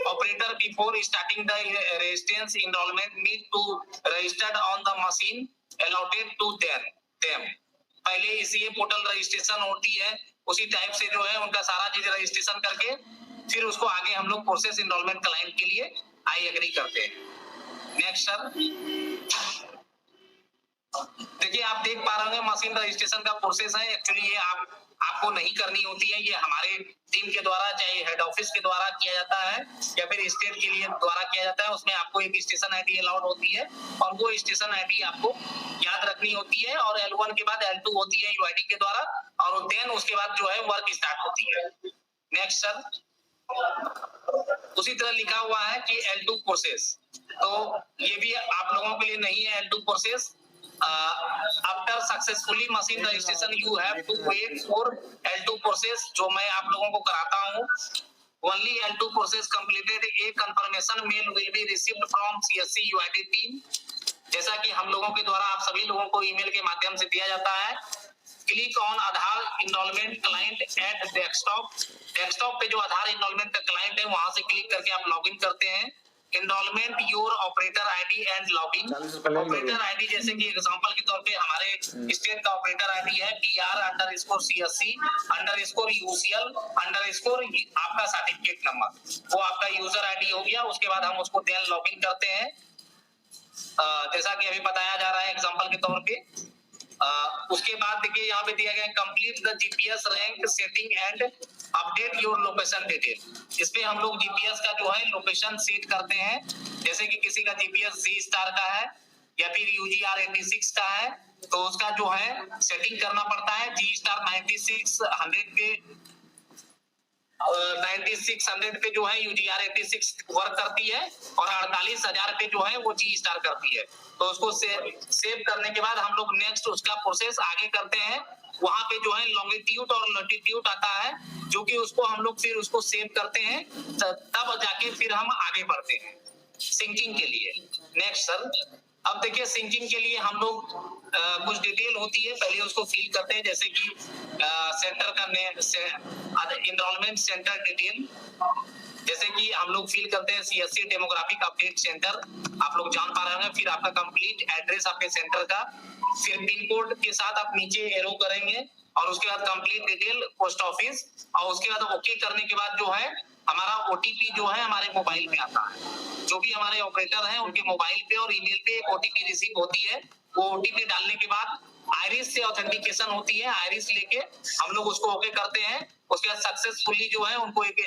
Operator before starting the residence enrollment need to registered on the machine allotted to them। पहले इसी पोर्टल रजिस्ट्रेशन होती है, उसी टाइप से जो है उनका सारा चीज रजिस्ट्रेशन करके फिर उसको आगे हम लोग प्रोसेस एनरोलमेंट क्लाइंट के लिए आई एग्री करते हैं। नेक्स्ट सर, देखिए आप देख पा रहे होंगे मशीन रजिस्ट्रेशन का प्रोसेस है। एक्चुअली ये आपको नहीं करनी होती है, ये हमारे टीम के द्वारा चाहे हेड ऑफिस के द्वारा किया जाता है या फिर स्टेट के लिए द्वारा किया जाता है। उसमें आपको एक स्टेशन आईडी अलाउड होती है और वो स्टेशन आईडी आपको याद रखनी होती है और L1 के बाद L2 होती है यूआईडी के द्वारा और देन उसके बाद जो है वर्क स्टार्ट होती है। नेक्स्ट सर, उसी तरह लिखा हुआ है कि L2 प्रोसेस, तो ये भी आप लोगों के लिए नहीं है L2 process. after successfully machine registration you have to wait for L2 process, जो मैं आप लोगों को कराता हूँ। Only L2 process completed a confirmation mail will be received from CSC UID team, जैसा कि हम लोगों के द्वारा आप सभी लोगों को ईमेल के माध्यम से दिया जाता है। Click on Aadhaar enrolment client at desktop पे जो आधार इनरोलमेंट का क्लाइंट है वहां से क्लिक करके आप लॉगिन करते हैं। Enrolment your operator ID and login, operator ID जैसे कि एग्जांपल के तौर पे हमारे स्टेट का ऑपरेटर आईडी है BR_CSC _UCL आपका सर्टिफिकेट नंबर, वो आपका यूजर आईडी हो गया। उसके बाद हम उसको देन लॉगिन करते हैं जैसा कि अभी बताया जा रहा है एग्जांपल के तौर पे। उसके बाद देखिए यहाँ पे दिया गया है complete the GPS rank setting and update your location detail. इसमें हम लोग जीपीएस का जो है लोकेशन सेट करते हैं, जैसे कि किसी का जीपीएस G स्टार का है या फिर UGR 86 का है तो उसका जो है सेटिंग करना पड़ता है। G स्टार 9600 पे जो है UGR 86 वर्क करती है और 48,000 पे जो है वो G स्टार करती है। तो उसको सेव करने के बाद हम लोग नेक्स्ट उसका प्रोसेस आगे करते हैं। वहां पे जो है लॉन्गिट्यूड और लैटिट्यूड आता है जो कि उसको हम लोग फिर उसको सेव करते हैं, तब जाके फिर हम आगे बढ़ते हैं सिंकिंग के लिए। नेक्स्ट सर, अब देखिए सिंकिंग के लिए हम लोग कुछ डिटेल होती है, पहले उसको फिल करते हैं, जैसे कि सेंटर का नेम, एनरोलमेंट सेंटर डिटेल, जैसे कि हम लोग फिल करते हैं सीएससी डेमोग्राफिक अपडेट सेंटर, आप लोग जान पा रहे होंगे। फिर आपका कंप्लीट एड्रेस आपके सेंटर का, फिर पिन कोड के साथ आप नीचे एरो करेंगे और उसके बाद कंप्लीट डिटेल पोस्ट ऑफिस, और उसके बाद ओके करने के बाद जो है हमारा ओटीपी जो है हमारे मोबाइल पे आता है। जो भी हमारे ऑपरेटर हैं उनके मोबाइल पे और ईमेल पे एक ओटीपी रिसीव होती है। वो ओटीपी डालने के बाद आइरिस से ऑथेंटिकेशन होती है, आइरिस लेके हम लोग उसको ओके करते हैं। उसके बाद सक्सेसफुली जो है उनको एक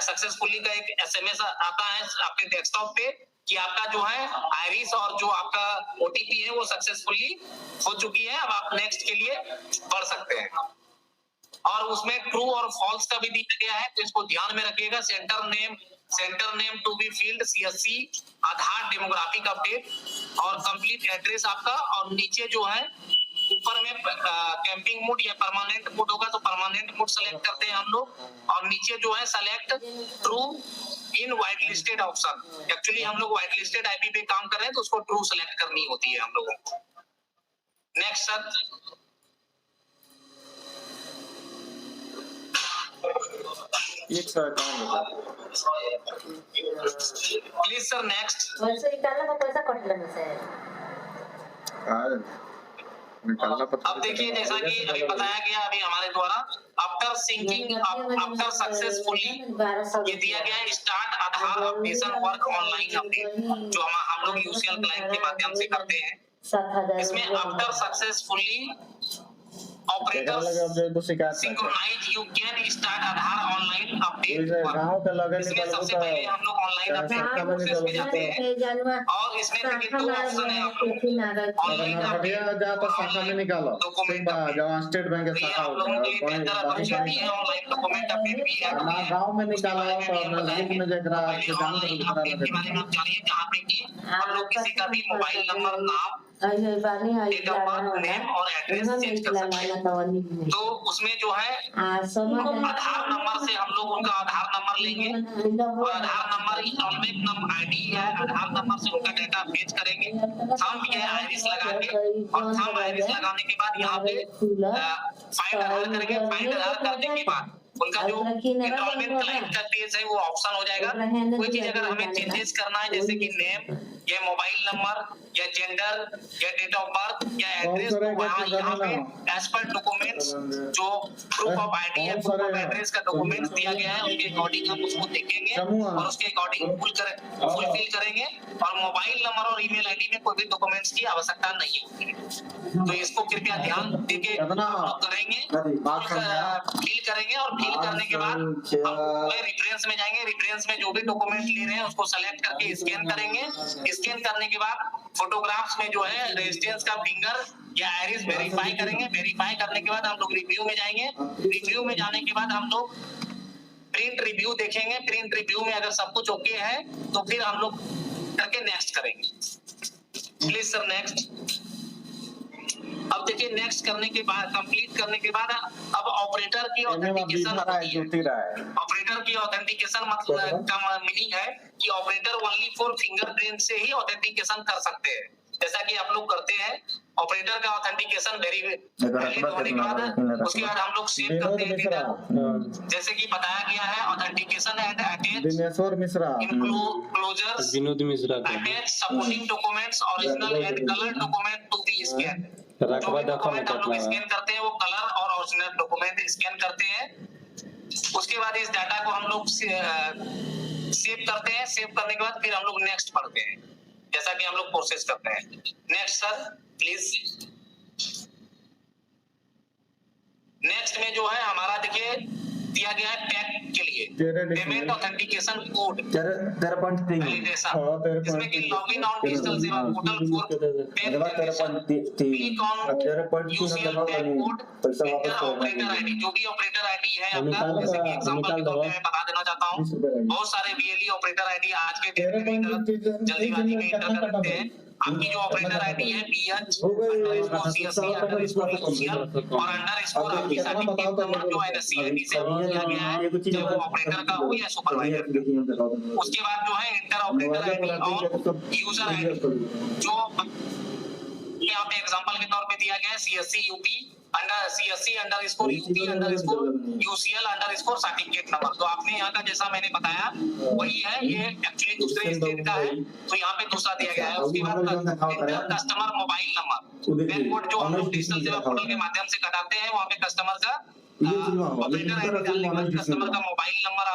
सक्सेसफुली का एक एसएमएस आता है आपके डेस्कटॉप पे कि आपका जो है आइरिस और जो आपका ओटीपी है वो सक्सेसफुली हो चुकी है, अब आप नेक्स्ट के लिए बढ़ सकते हैं। और उसमें ट्रू और फॉल्स का भी दिया गया है, तो इसको ध्यान में रखिएगा। Centre name to be field CSC Aadhaar demographic update और कंप्लीट एड्रेस आपका, और नीचे जो है ऊपर में कैंपिंग मोड या परमानेंट मोड होगा तो परमानेंट मोड सेलेक्ट करते हैं हम लोग, और नीचे जो है select true in white listed option. Actually हम लोग व्हाइट लिस्टेड आईपी पे काम कर रहे हैं तो उसको ट्रू सेलेक्ट करनी होती है हम लोगों को। नेक्स्ट सर, एक सर प्लीज सर नेक्स्ट। पैसा कटला ना सर। निकालना पड़ता अब देखिए जैसा कि अभी बताया गया अभी हमारे द्वारा आफ्टर सिंकिंग आफ्टर सक्सेसफुली ये दिया गया है स्टार्ट आधार अपडेशन वर्क ऑनलाइन अपडेट जो हम लोग यूसीएल क्लाइंट के माध्यम से करते हैं। इसमें after successfully operators synchronise you can start Aadhaar online update work. इसमें सबसे पहले हम लोग ऑनलाइन अपडेट के प्रोसेस में जाते हैं और इसमें देखिए दो ऑप्शन है आप लोग ऑनलाइन अपडेट जाता शाखा में निकालो जहाँ स्टेट बैंक की शाखा आप लोगों के लिए बेहतर अपॉर्चुनिटी है ऑनलाइन डॉक्यूमेंट अपडेट भी है ना गांव में निकालो तो नजदीक में जगह ऑनलाइन अपडेट के बारे में आप जानिए जहाँ पे कि हम लोग किसी का भी मोबाइल नंबर नाम डेट ऑफ बर्थ नेम और एड्रेस चेंज कर सकते हैं। तो उसमें जो है आधार नंबर से हम लोग उनका आधार नंबर लेंगे और Aadhaar number instalment number ID है आधार नंबर से उनका डेटा फेच करेंगे थंब या आइरिस लगा के और थंब आइरिस लगाने के बाद यहाँ पे फाइंड आधार करेंगे फाइंड आधार करने के बाद उनका जो एनरोलमेंट क्लाइंट का पेज है वो ऑप्शन हो जाएगा। कोई चीज अगर हमें चेंजेस करना है जैसे कि नेम या मोबाइल नंबर या जेंडर या डेट ऑफ बर्थ या एड्रेस तो वहाँ यहाँ पे एज पर डॉक्यूमेंट्स जो प्रूफ ऑफ आईडी या प्रूफ ऑफ एड्रेस का डॉक्यूमेंट्स दिया गया है उनके अकॉर्डिंग हम उसको देखेंगे और उसके अकॉर्डिंग फुलफिल करेंगे और मोबाइल नंबर और ईमेल आईडी में कोई भी डॉक्यूमेंट्स की आवश्यकता नहीं होगी। तो इसको कृपया ध्यान देके करेंगे फिल करेंगे और फिल करने के बाद हम रेफरेंस में जाएंगे रेफरेंस में जो भी डॉक्यूमेंट ले रहे हैं उसको सेलेक्ट करके स्कैन करेंगे स्कैन करने के बाद फोटोग्राफ्स में जो है रेजिस्टेंस का फिंगर या आइरिस वेरीफाई करेंगे वेरीफाई करने के बाद हम लोग रिव्यू में जाएंगे रिव्यू में जाने के बाद हम लोग प्रिंट रिव्यू देखेंगे प्रिंट रिव्यू में अगर सब कुछ ओके है तो फिर हम लोग करके नेक्स्ट करेंगे। Please sir next. अब देखिए नेक्स्ट करने के बाद कंप्लीट करने के बाद अब ऑपरेटर की ऑथेंटिकेशन ऑपरेटर की ऑथेंटिकेशन मतलब का मीनिंग है कि ऑपरेटर ओनली फॉर फिंगरप्रिंट से ही ऑथेंटिकेशन कर सकते हैं जैसा कि आप लोग करते हैं। ऑपरेटर का ऑथेंटिकेशन वैलिड होने के बाद उसके बाद हम लोग सेव करते हैं फिगर जैसे कि बताया गया है authentication and attach Dineshwar Mishra closures Vinod Mishra attach supporting documents original and colour document to be scan रकबा डॉक्यूमेंट हम लोग स्कैन करते हैं वो कलर और ओरिजिनल डॉक्यूमेंट स्कैन करते हैं। उसके बाद इस डाटा को हम लोग सेव करते हैं सेव करने के बाद फिर हम लोग नेक्स्ट पढ़ते हैं जैसा कि हम लोग प्रोसेस करते हैं। Next sir please. नेक्स्ट में जो है हमारा देखिए दिया गया है पैक के लिए पेमेंट ऑथेंटिकेशन कोड 13.3 वैलिडेशन इसमें कि login on digital Seva portal for click on UCL tag code operator ID जो भी ऑपरेटर आईडी है आपका जैसे कि एग्जांपल के तौर पे मैं बता देना चाहता हूं बहुत सारे बीएलई ऑपरेटर आईडी आज के डेट में जल्दीबाजी में इंटर कर देते हैं। आपकी जो ऑपरेटर आईडी है BH _CSC _UCL और अंडरस्कोर आपकी सर्टिफिकेट नंबर जो NSE आईडी से दिया गया है चाहे वो ऑपरेटर का हो या सुपरवाइजर का। उसके बाद जो है इंटर ऑपरेटर आईडी और यूजर आईडी जो यहाँ पे एग्जांपल के तौर पे दिया गया है CSC UP CSC _ UP _ UCL _ certificate number. तो आपने यहाँ का जैसा मैंने बताया वही है ये एक्चुअली दूसरे स्टेट का है तो यहाँ पे दूसरा दिया गया है। उसके बाद customer mobile number pin code जो हम लोग डिजिटल सेवा पोर्टल के माध्यम से कटाते हैं वहाँ पे कस्टमर का ऑपरेटर आईडी डालने के बाद कस्टमर का मोबाइल नंबर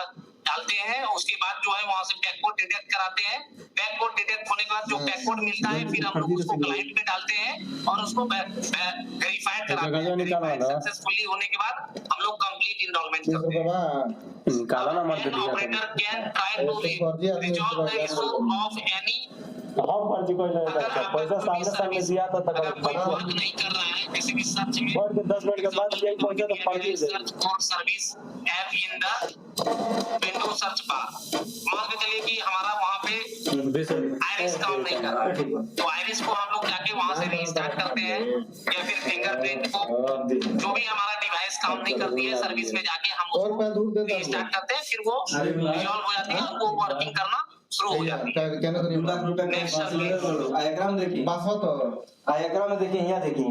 डालते हैं। उसके बाद जो है वहां से बैक कोड डिटेक्ट कराते हैं। बैक कोड डिटेक्ट होने के बाद जो बैक कोड मिलता है फिर हम लोग उसको क्लाइंट पे डालते हैं और उसको वेरीफाइड कराते हैं। सक्सेसफुली होने के बाद हम लोग कंप्लीट एनरोलमेंट करते हैं। निकाला ना मत दिया operator can try to resolve the issue of any हम फर्जी कोई नहीं करता पैसा सामने दिया था तक कोई वर्क नहीं कर रहा है किसी भी सर्च में और 10 मिनट के बाद यही पहुंचा तो फर्जी से search for service app in the window search bar मान के चलिए कि हमारा वहां पे आइरिस काम नहीं कर रहा है तो आइरिस को हम लोग जाके वहां से रीस्टार्ट करते हैं या फिर फिंगरप्रिंट को जो भी हमारा डिवाइस काम नहीं करती है सर्विस में जाके हम उसको रीस्टार्ट करते हैं फिर वो रिजॉल्व हो जाती है वो वर्किंग करना शुरू हो जाती है। आयाग्राम देखिए आयाग्राम में देखिए यहाँ देखिए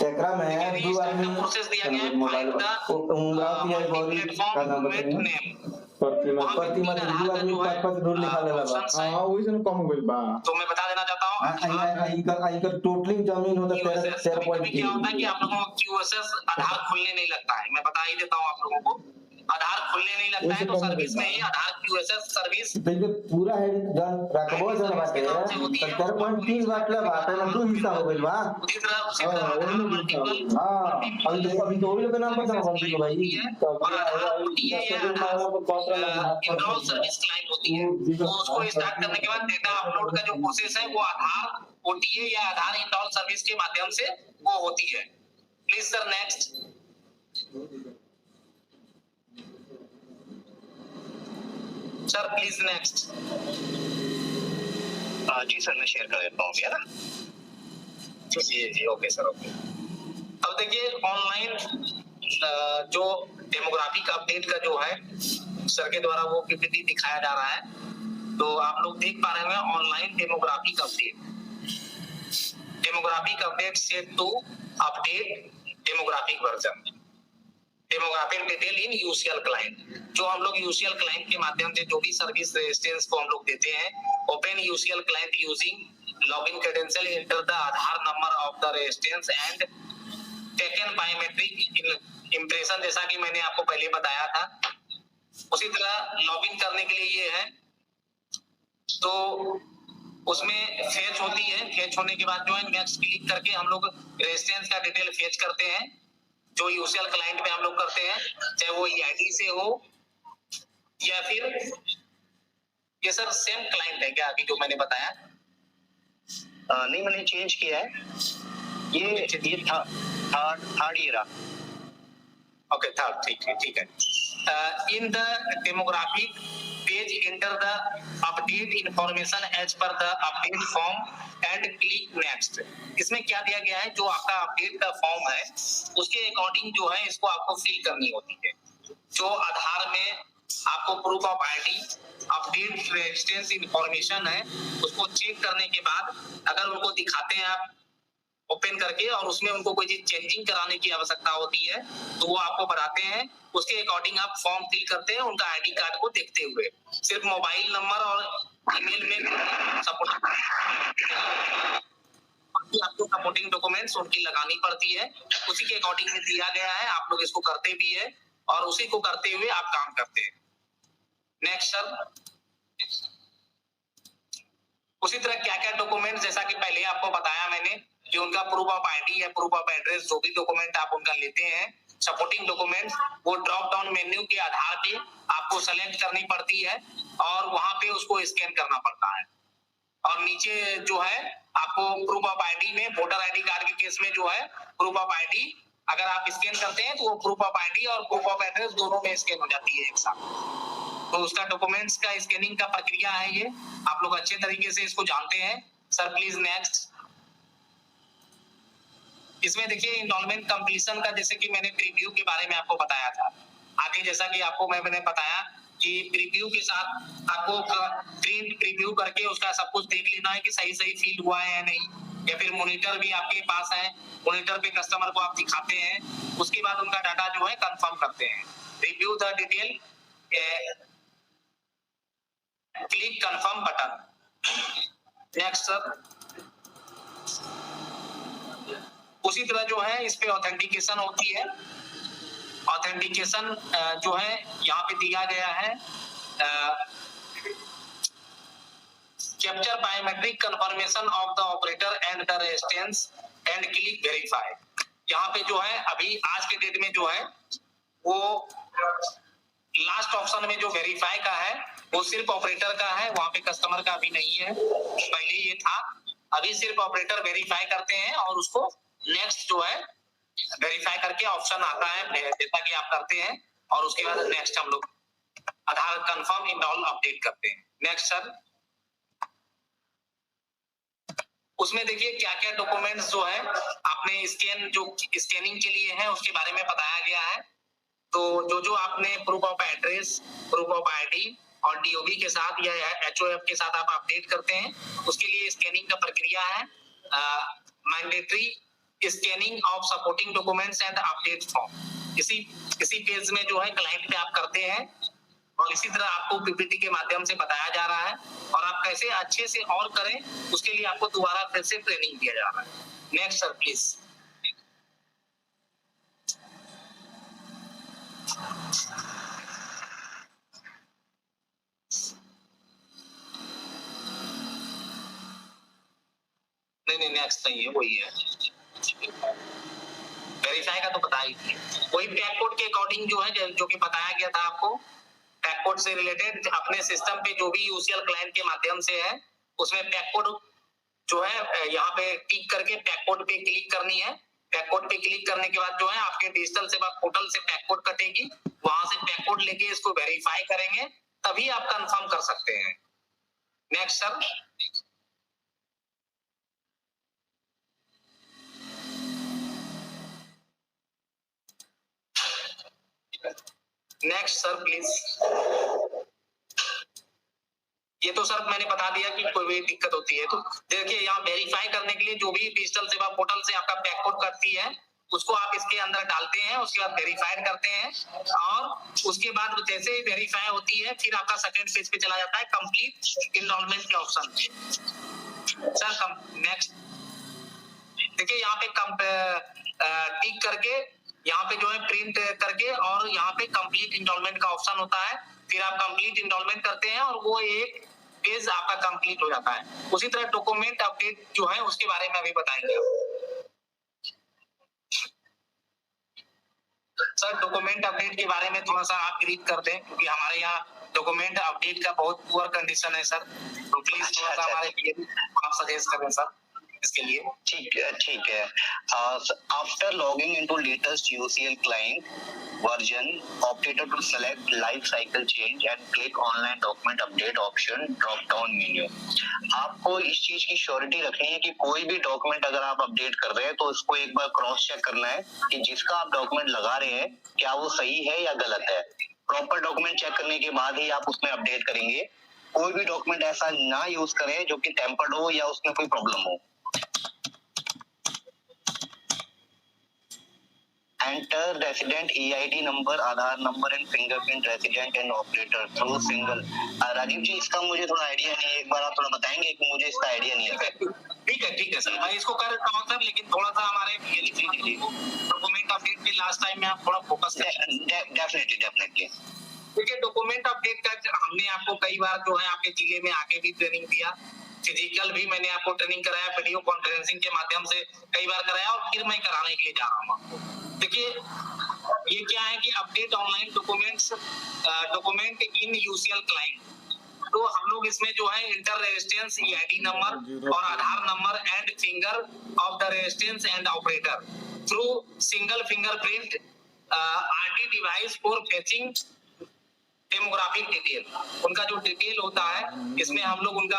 आयाग्राम है दो आदमी प्रोसेस दिया गया है फाइंड द प्लेटफॉर्म नेम प्रतिमा दो आदमी पास दूर लिखा लेला बा हां वही से कम हो गइल बा। तो मैं बता देना चाहता आईकर टोटली जमीन होता है QSS, कभी-कभी क्या होता है कि आप लोगों को QSS आधार खुलने नहीं लगता है, मैं बता ही देता हूँ आप लोगों को, आधार खुलने नहीं लगता है तो सर्विस में ही आधार QSS सर्विस देखिए पूरा है जन रकबो जन बात है 70.3 मतलब बात है ना दो हिस्सा हो गइल बा उसी तरह मल्टीपल हां अभी तो लोग नाम पता बन गई भाई और आधार ये इंस्टॉल सर्विस क्लाइंट होती है, तो उसको स्टार्ट करने के बाद डेटा अपलोड का जो प्रोसेस है वो आधार OTA या आधार इंस्टॉल सर्विस के माध्यम से वो होती है। Please sir next. Sir please next. जी सर मैं शेयर कर देता हूँ अभी, है ना? जी ओके सर ओके। अब देखिए ऑनलाइन जो डेमोग्राफिक अपडेट का जो है सर के द्वारा वो PPT दिखाया जा रहा है, तो आप लोग देख पा रहे हैं online demographic update set to update demographic version, demographic detail in UCL client. जो हम लोग UCL क्लाइंट के माध्यम से जो भी सर्विस रेजिस्टेंस को हम लोग देते हैं, open UCL client using login credential, enter the Aadhaar number of the resistance and taken biometric impression, जैसा कि मैंने आपको पहले बताया था। उसी तरह लॉगिन करने के लिए ये है, तो उसमें फेच होती है, फेच होने के बाद जो है नेक्स्ट क्लिक करके हम लोग रेजिस्टेंस का डिटेल फेच करते हैं, जो UCL क्लाइंट में हम लोग करते हैं, चाहे वो EID से हो या फिर ये सर सेम क्लाइंट है क्या अभी जो मैंने बताया? नहीं मैंने चेंज किया है, ये थर्ड ईयर। ओके थर्ड, ठीक है। In the demographic page enter the update information as per the update form and click next. इसमें क्या दिया गया है, जो आपका अपडेट का फॉर्म है उसके अकॉर्डिंग जो है इसको आपको फिल करनी होती है। जो आधार में आपको proof of ID update resistance information है, उसको चेक करने के बाद अगर उनको दिखाते हैं आप ओपन करके और उसमें उनको कोई चीज चेंजिंग कराने की आवश्यकता होती है तो वो आपको बताते हैं, उसके अकॉर्डिंग आप फॉर्म फिल करते हैं उनका ID कार्ड को देखते हुए। सिर्फ मोबाइल नंबर और ईमेल में सपोर्ट आपको सपोर्टिंग डॉक्यूमेंट्स उनकी लगानी पड़ती है, उसी के अकॉर्डिंग में दिया गया है, आप लोग इसको करते भी है और उसी को करते हुए आप काम करते हैं। Next sir. उसी तरह क्या क्या डॉक्यूमेंट, जैसा कि पहले आपको बताया मैंने कि उनका प्रूफ ऑफ ID या प्रूफ ऑफ एड्रेस जो भी डॉक्यूमेंट आप उनका लेते हैं, सपोर्टिंग डॉक्यूमेंट, वो ड्रॉप डाउन मेन्यू के आधार पे आपको सेलेक्ट करनी पड़ती है और वहां पे उसको स्कैन करना पड़ता है। और नीचे जो है आपको प्रूफ ऑफ ID में वोटर ID कार्ड के केस में जो है प्रूफ ऑफ ID अगर आप स्कैन करते हैं तो वो प्रूफ ऑफ ID और प्रूफ ऑफ एड्रेस दोनों में स्कैन हो जाती है एक साथ। तो उसका डॉक्यूमेंट्स का स्कैनिंग का प्रक्रिया है ये, आप लोग अच्छे तरीके से इसको जानते हैं। Sir please next. इसमें देखिए इनरोलमेंट कंप्लीशन का, जैसे कि मैंने प्रीव्यू के बारे में आपको बताया था, आगे जैसा कि आपको मैंने बताया कि प्रीव्यू के साथ आपको प्रिंट प्रीव्यू करके उसका सब कुछ देख लेना है कि सही सही फील हुआ है या नहीं, या फिर मॉनिटर भी आपके पास है, मॉनिटर पे कस्टमर को आप दिखाते हैं, उसके बाद उनका डाटा जो है कंफर्म करते हैं। Review the detail, click confirm button. Next sir. उसी तरह जो है इस पे ऑथेंटिकेशन होती है। ऑथेंटिकेशन जो है यहाँ पे दिया गया है, capture biometric confirmation of the operator and the resistance and click verify. यहाँ पे जो है अभी आज के डेट में जो है वो लास्ट ऑप्शन में जो वेरीफाई का है वो सिर्फ ऑपरेटर का है, वहां पे कस्टमर का अभी नहीं है, पहले ये था। अभी सिर्फ ऑपरेटर वेरीफाई करते हैं और उसको नेक्स्ट जो है वेरीफाई करके ऑप्शन आता है जैसा कि आप करते हैं, और उसके बाद नेक्स्ट हम लोग आधार कंफर्म इंस्टॉल अपडेट करते हैं। Next sir. उसमें देखिए क्या क्या डॉक्यूमेंट्स जो है आपने स्कैनिंग के लिए है उसके बारे में बताया गया है। तो जो आपने proof of address, proof of ID और DOB के साथ या HOF के साथ आप अपडेट करते हैं, उसके लिए स्कैनिंग का प्रक्रिया है। Mandatory scanning of supporting documents and update form, इसी पेज में जो है क्लाइंट पे आप करते हैं और इसी तरह आपको पीपीटी के माध्यम से बताया जा रहा है और आप कैसे अच्छे से और करें उसके लिए आपको दोबारा फिर से ट्रेनिंग दिया जा रहा है। Next sir please. नहीं नेक्स्ट नहीं है, वही है वेरीफाई का तो पता ही थी। वही पैक कोड के अकॉर्डिंग जो है जो कि बताया गया था आपको, पैक कोड से रिलेटेड अपने सिस्टम पे जो भी यूसीएल क्लाइंट के माध्यम से है उसमें पैक कोड जो है यहाँ पे टिक करके पैक कोड पे क्लिक करनी है। पैक कोड पे क्लिक करने के बाद जो है आपके डिजिटल सेवा पोर्टल से पैक कोड कटेगी, वहां से पैक कोड लेके इसको वेरीफाई करेंगे तभी आप कंफर्म कर सकते हैं। Next sir. Next sir please. ये तो सर मैंने बता दिया कि कोई भी दिक्कत होती है तो देखिए यहाँ वेरीफाई करने के लिए जो भी डिजिटल सेवा पोर्टल से आपका पैक कोड कटती है उसको आप इसके अंदर डालते हैं, उसके बाद वेरीफाइड करते हैं और उसके बाद जैसे ही वेरीफाई होती है फिर आपका सेकंड पेज पे चला जाता है कंप्लीट इनरोलमेंट के ऑप्शन पे। सर नेक्स्ट देखिए यहाँ पे टिक करके यहाँ पे जो है प्रिंट करके और यहाँ पे कंप्लीट इनरोलमेंट का ऑप्शन होता है, फिर आप कंप्लीट इनरोलमेंट करते हैं और वो एक पेज आपका कंप्लीट हो जाता है। उसी तरह डॉक्यूमेंट अपडेट जो है उसके बारे में अभी बताएंगे। सर डॉक्यूमेंट अपडेट के बारे में थोड़ा सा आप रीड कर दें क्योंकि हमारे यहाँ डॉक्यूमेंट अपडेट का बहुत पुअर कंडीशन है सर, तो प्लीज थोड़ा सा हमारे लिए आप सजेस्ट करें सर इसके लिए। ठीक है। After logging into latest UCL client version, operator to select life cycle change and click online document update option drop down menu. आपको इस चीज की श्योरिटी रखनी है कि कोई भी डॉक्यूमेंट अगर आप अपडेट कर रहे हैं तो उसको एक बार क्रॉस चेक करना है कि जिसका आप डॉक्यूमेंट लगा रहे हैं क्या वो सही है या गलत है। प्रॉपर डॉक्यूमेंट चेक करने के बाद ही आप उसमें अपडेट करेंगे। कोई भी डॉक्यूमेंट ऐसा ना यूज करें जो कि टेम्पर्ड हो या उसमें कोई प्रॉब्लम हो। Enter resident EID number, Aadhaar number and fingerprint resident and operator through single. Rajiv ji इसका मुझे थोड़ा आइडिया नहीं है, एक बार आप थोड़ा बताएंगे कि मुझे इसका आइडिया नहीं है। ठीक है सर, मैं इसको कर देता हूं सर, लेकिन थोड़ा सा हमारे डॉक्यूमेंट अपडेट पे लास्ट टाइम में आप थोड़ा फोकस करें। डेफिनेटली देखिए डॉक्यूमेंट अपडेट का हमने आपको कई बार जो है आपके जिले में आके भी ट्रेनिंग दिया, फिजिकल भी मैंने आपको ट्रेनिंग कराया, वीडियो कॉन्फ्रेंसिंग के माध्यम से कई बार कराया और फिर मैं कराने के लिए जा रहा हूँ आपको। देखिए ये क्या है कि update online document in UCL client, तो हम लोग इसमें जो है इंटर रेजिस्टेंस ईआईडी नंबर और Aadhaar number and finger of the resistance and operator through single fingerprint R T device for fetching demographic detail. उनका जो डिटेल होता है इसमें हम लोग उनका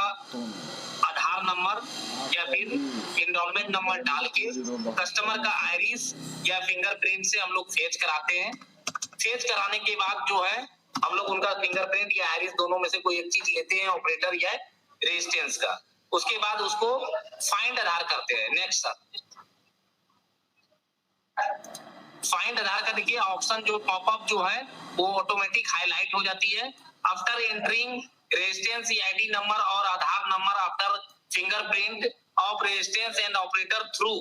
आधार नंबर या फिर एनरोलमेंट नंबर डाल के कस्टमर का आइरिस या फिंगरप्रिंट से हम लोग फेच कराते हैं। फेच कराने के बाद जो है हम लोग उनका फिंगरप्रिंट या आइरिस दोनों में से कोई एक चीज लेते हैं, ऑपरेटर या रेजिस्टेंस का। उसके बाद उसको फाइंड आधार करते हैं। नेक्स्ट सर, फाइंड आधार का देखिए ऑप्शन जो पॉपअप जो है वो ऑटोमेटिक हाईलाइट हो जाती है। After entering resistance E I D number और Aadhaar number after fingerprint of resistance and operator through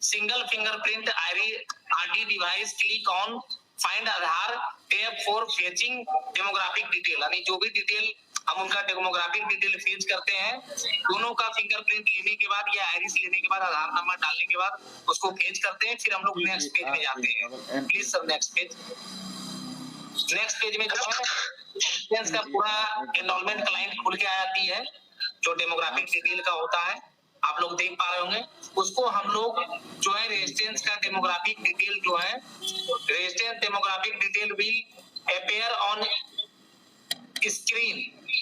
single fingerprint R D device, click on find Aadhaar tab for fetching demographic detail. यानी जो भी डिटेल हम उनका डेमोग्राफिक डिटेल फेच करते हैं, दोनों का फिंगरप्रिंट लेने के बाद या आइरिस लेने के बाद, आधार नंबर डालने के बाद उसको फेच करते हैं, फिर हम लोग नेक्स्ट पेज में जाते हैं। Please sir next page. Next page में जो है का पूरा एनरोलमेंट क्लाइंट खुल के आ जाती है, जो डेमोग्राफिक डिटेल का होता है आप लोग देख पा रहे होंगे। उसको हम लोग जो है रेजिस्टेंस का डेमोग्राफिक डिटेल जो है, resistance demographic detail will appear on screen,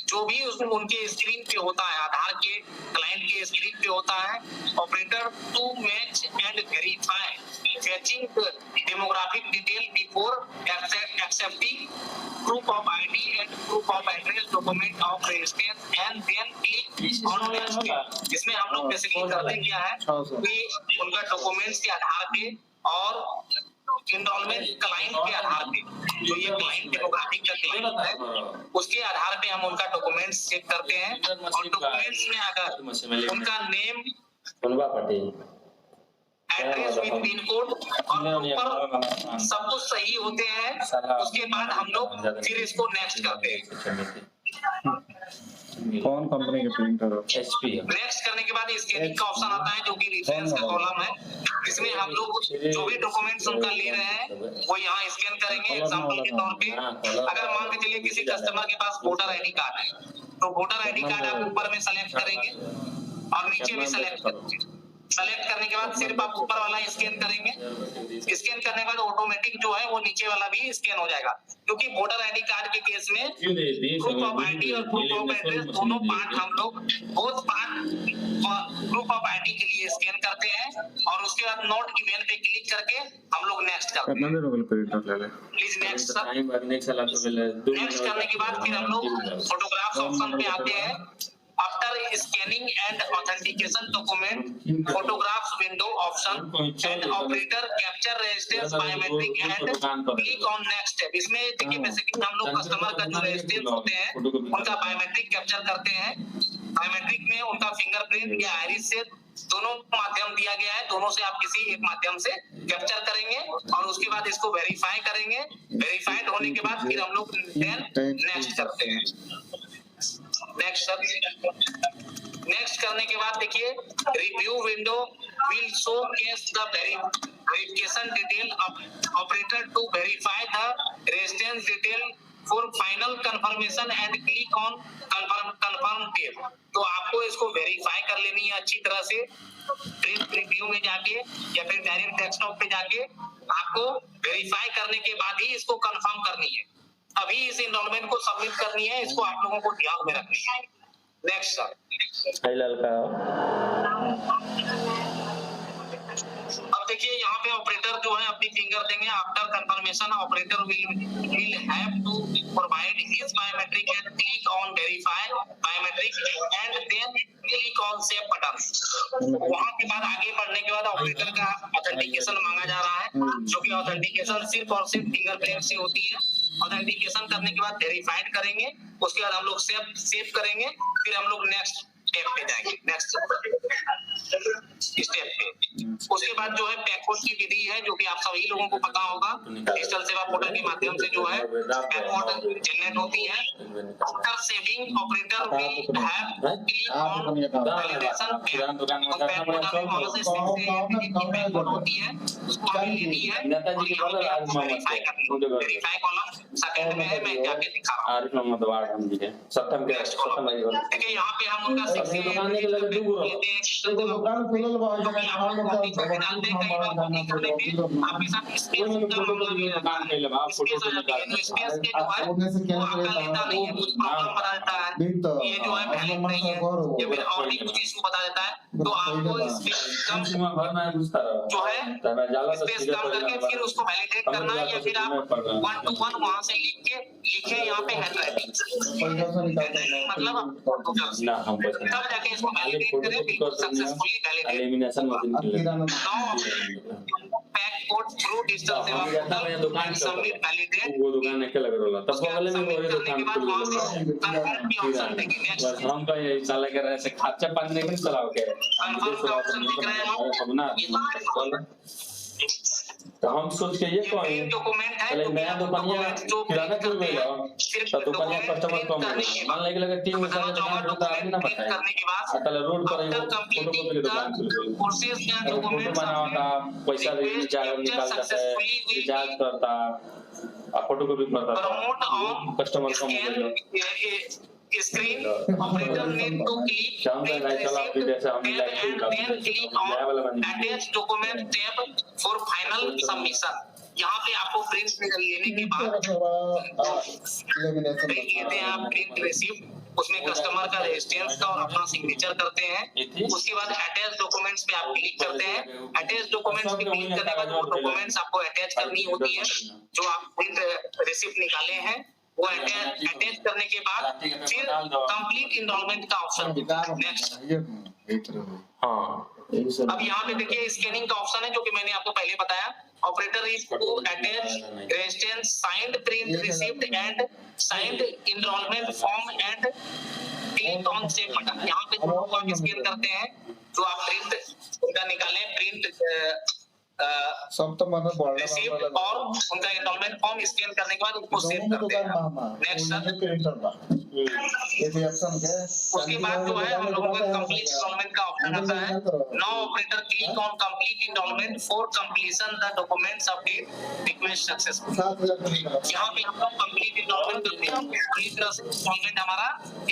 जो भी उसमें उनके स्क्रीन पे होता है, आधार के क्लाइंट के स्क्रीन पे होता है। Operator to match and verify fetching demographic detail before accepting proof of ID and proof of address document of residence and then click on next। इसमें हम लोग बेसिकली करते क्या है कि उनका डॉक्यूमेंट्स के आधार पे और इनरोलमेंट क्लाइंट के आधार पे, जो ये क्लाइंट डेमोग्राफिक का क्लाइंट है उसके आधार पे हम उनका डॉक्यूमेंट्स चेक करते हैं, और डॉक्यूमेंट्स में अगर उनका नेम, बनवा Patel address with pin code और ऊपर सब कुछ सही होते हैं, उसके बाद हम लोग फिर इसको नेक्स्ट करते हैं। कौन कंपनी के प्रिंटर है? HP नेक्स्ट करने के बाद स्कैनिंग का ऑप्शन आता है जो कि रेफरेंस का कॉलम है, इसमें हम लोग जो भी डॉक्यूमेंट्स उनका ले रहे हैं वो यहाँ स्कैन करेंगे। एग्जांपल के तौर पे अगर मान के चलिए किसी कस्टमर के पास वोटर आईडी कार्ड है तो वोटर आईडी कार्ड आप ऊपर में सेलेक्ट करेंगे और नीचे भी सेलेक्ट करेंगे। सेलेक्ट करने के बाद सिर्फ आप ऊपर वाला स्कैन करेंगे, स्कैन करने के बाद ऑटोमेटिक जो है वो नीचे वाला भी स्कैन हो जाएगा, क्योंकि वोटर आईडी कार्ड के केस में प्रूफ ऑफ आईडी और प्रूफ ऑफ एड्रेस दोनों पार्ट हम लोग both part proof of ID के लिए स्कैन करते हैं और उसके बाद नोट ईमेल पे क्लिक करके हम लोग नेक्स्ट करते कितना हैं। देर हो गया प्रिंटर ले ले? Please next sir. नेक्स्ट करने के बाद फिर हम लोग फोटोग्राफ्स ऑप्शन पे आते हैं। After scanning and authentication document photographs window option and operator capture registers biometric and click on next step. इसमें देखिए बेसिकली हम लोग कस्टमर का जो रजिस्टर्स होते हैं उनका बायोमेट्रिक कैप्चर करते हैं। बायोमेट्रिक में उनका फिंगरप्रिंट या आइरिस से दोनों माध्यम दिया गया है, दोनों से आप किसी एक माध्यम से कैप्चर करेंगे और उसके बाद इसको वेरीफाई करेंगे। वेरीफाइड होने के बाद फिर हम लोग नेक्स्ट करते हैं। Next sir. नेक्स्ट करने के बाद देखिए review window will show case the verification detail operator to verify the residence detail for final confirmation and click on confirm tap. तो आपको इसको वेरीफाई कर लेनी है अच्छी तरह से, प्रिंट रिव्यू में जाके या फिर डायरेक्ट डेस्कटॉप पे जाके आपको वेरीफाई करने के बाद ही इसको कंफर्म करनी है। अभी इस इनरोलमेंट को सबमिट करनी है, इसको आप लोगों को ध्यान में रखनी है। Next sir. अब देखिए यहाँ पे ऑपरेटर जो है अपनी फिंगर देंगे। After confirmation operator will have to provide his biometric and click on verify biometric and then click on save button. वहाँ के बाद आगे बढ़ने के बाद ऑपरेटर का ऑथेंटिकेशन मांगा जा रहा है, जो कि ऑथेंटिकेशन सिर्फ और सिर्फ फिंगरप्रिंट से होती है। ऑथेंटिकेशन करने के बाद वेरीफाइड करेंगे, उसके बाद हम लोग सेव करेंगे, फिर हम लोग नेक्स्ट स्टेप पे जाएंगे। नेक्स्ट स्टेप पे उसके बाद जो है बैकवर्ड की विधि है जो कि आप सभी लोगों को पता होगा। डिजिटल सेवा पोर्टल के माध्यम से जो है बैकवर्ड जनरेट होती है। After saving operator will have click on validation backward होती है, उसको हमें लेनी है। वेरीफाई करनी है। वेरीफाई कॉलम सेकंड में है, मैं जाके दिखा रहा हूँ। देखिए यहाँ पे हम उनका दुकान के लगे दू गुरो दुकान खुलल बा डालते हैं। कई बार नहीं करने पे आपके साथ स्पेस का मामला भी रहता है। स्पेस आ जाती है तो स्पेस के जो है वो आपका लेता नहीं है, कुछ प्रॉब्लम बता देता है, ये जो है वैलिड नहीं है या फिर और भी कुछ इशू बता देता है। तो आपको स्पेस कम जो है स्पेस कम करके फिर उसको वैलिडेट करना है, या फिर आप 1 to 1 वहां से लिखे यहाँ पे हैंडराइटिंग मतलब तब जाके इसको वैलिडेट करें, बिल्कुल successfully validate. Pack code through digital Seva portal submit validate. वो दुकान के लग रहा तब वाले में वो करने के बाद वहां पे कंफर्म की ऑप्शन देंगे। नेक्स्ट हम का ये साला के रहे से खर्चा पानी नहीं चलाओ के कंफर्म का ऑप्शन दिख रहा है हम ना तो हम सोच के ये कोई डॉक्यूमेंट है पहले नया दुकानिया किराना खुल गया तो दुकानिया कस्टमर कम मान लगे 3 साल का दुकान होता है ना बताए करने के बाद अतल रोड पर वो फोटोकॉपी की दुकान खुल गई कोर्सेज का डॉक्यूमेंट बनाता पैसा रिचार्ज निकालता है रिचार्ज करता फोटोकॉपी करता प्रमोट कस्टमर कम हो गया screen operator need to click attach document tab for final submission. यहाँ पे आपको प्रिंट लेने के बाद प्रिंट लेते हैं आप, प्रिंट रिसीप्ट, उसमें कस्टमर का रेजिस्टेंस का और अपना सिग्नेचर करते हैं। उसके बाद अटैच डॉक्यूमेंट्स पे आप क्लिक करते हैं। अटैच डॉक्यूमेंट्स पे क्लिक करने के बाद वो डॉक्यूमेंट्स आपको अटैच करनी होती है जो आप प्रिंट रिसीप्ट निकाले हैं, वो अटैच करने के बाद फिर कंप्लीट इनरोलमेंट का ऑप्शन। नेक्स्ट हाँ अब यहाँ पे देखिए स्कैनिंग का ऑप्शन है जो कि मैंने आपको पहले बताया। Operator is to attach resistance signed print receipt and signed enrolment form and click on save button. यहाँ पे जो आप स्कैन करते हैं जो आप प्रिंट उनका निकालें प्रिंट सब तो मतलब बोल रिसिप्ट और उनका इनरोलमेंट फॉर्म स्कैन करने के बाद उनको सेव करते हैं। नेक्स्ट सर ये ऑप्शन के उसके बाद जो है हम लोगों का कंप्लीट इनरोलमेंट का ऑप्शन आता है। Now operator click on complete enrolment for completion the documents update request successful. यहाँ पे हम लोग कंप्लीट इनरोलमेंट करते हैं। पूरी तरह से इनरोलमेंट हमारा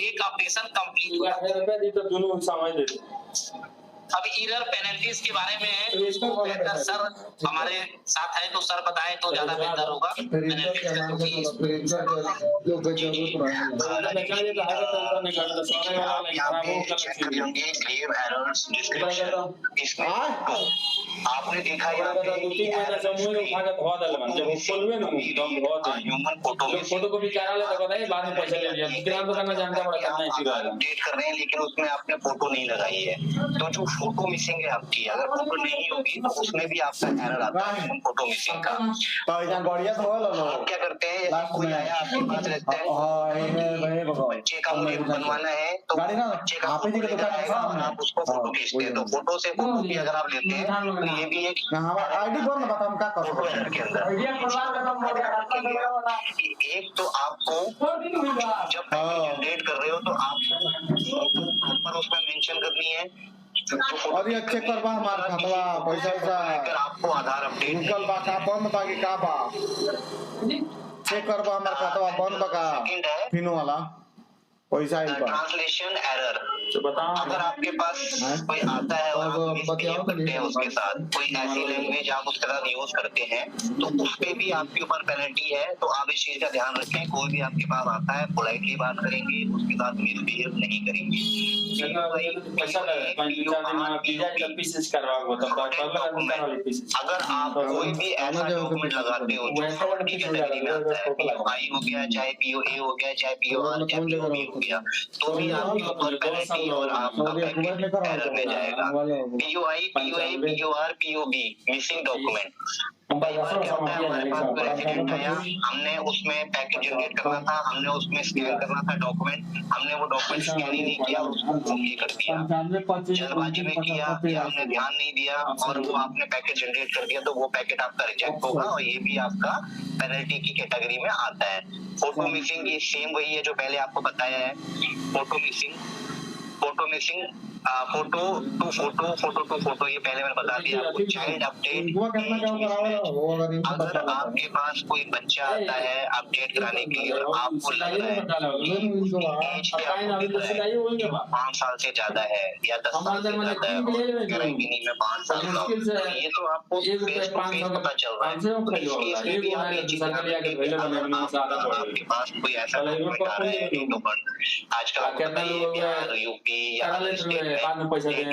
एक ऑपरेशन कंप्लीट हुआ। 1000 रुपया दी तो दोनों समझ लेते। अब एरर पेनल्टीज के बारे में है तो बेहतर सर हमारे साथ है तो सर बताएं तो ज्यादा बेहतर होगा। आपने देखा यहाँ पे ह्यूमन फोटो फोटोकॉपी करा ले तो बताइए बाद में पैसा ले लिया किराना दुकान में जानता बड़ा करना है फिर अपडेट कर रहे हैं लेकिन उसमें आपने फोटो नहीं लगाई है तो जो फोटो मिसिंग है आपकी अगर फोटो नहीं होगी तो उसमें भी आपका एरर आता है फोटो मिसिंग का। आप क्या करते हैं कोई आया आपके पास रहता है बच्चे का मुझे बनवाना है तो बच्चे का आप उसको फोटो खींचते हैं तो फोटो से फोटो भी अगर आप लेते हैं तो ये भी एक आईडी बोल ना बता हम क्या करो फोटो एरर के अंदर एक तो आपको जब जनरेट कर रहे हो तो आप उसमें मेंशन करनी है और ये चेक करवा हमारा खातवा पैसा अगर आपको आधार अपडेट गूगल बा का बंद बाकी का बा चेक करवा हमारा खातवा बंद बा का फिनो वाला पैसा ही बा ट्रांसलेशन एरर तो बताओ अगर आपके पास कोई आता है और आप मिसबिहेव करते हैं उसके साथ कोई ऐसी लैंग्वेज आप उसके साथ यूज करते हैं तो उस पे भी आपके ऊपर पेनल्टी है। तो आप इस चीज का ध्यान रखें कोई भी आपके पास आता है पोलाइटली बात करेंगे उसके साथ मिसबिहेव नहीं करेंगे। अगर आप कोई भी ऐसा डॉक्यूमेंट लगाते हो जो फ्रॉड की कैटेगरी में आता है POI हो गया चाहे POA हो गया चाहे POR चाहे POB हो गया तो भी आपके ऊपर पेनल्टी और आपका पैकेज एरर में जाएगा। POI POA POR POB missing document हमारे पास रेसिडेंट आया हमने उसमें पैकेज जनरेट करना था हमने उसमें स्कैन करना था डॉक्यूमेंट हमने वो डॉक्यूमेंट स्कैन ही नहीं किया उसको कॉपी कर दिया जल्दबाजी में किया या हमने ध्यान नहीं दिया और वो आपने पैकेज जनरेट कर दिया तो वो पैकेट आपका रिजेक्ट होगा और ये भी आपका पेनल्टी की कैटेगरी में आता है। फोटो मिसिंग ये सेम वही है जो पहले आपको बताया है। Photo missing photo to photo ये पहले मैंने बता दिया आपको। चाइल्ड अपडेट अगर आपके पास कोई बच्चा आता है अपडेट कराने के लिए और आपको लग रहा है एज 5 साल से ज्यादा है या 10 साल से ज्यादा है नहीं में 5 साल का ये तो आपको फेस टू फेस पता चल रहा है इसलिए आप ये चीज आपके पास कोई ऐसा डॉक्यूमेंट आ रहा है आजकल यूपी या बाद में पैसा दें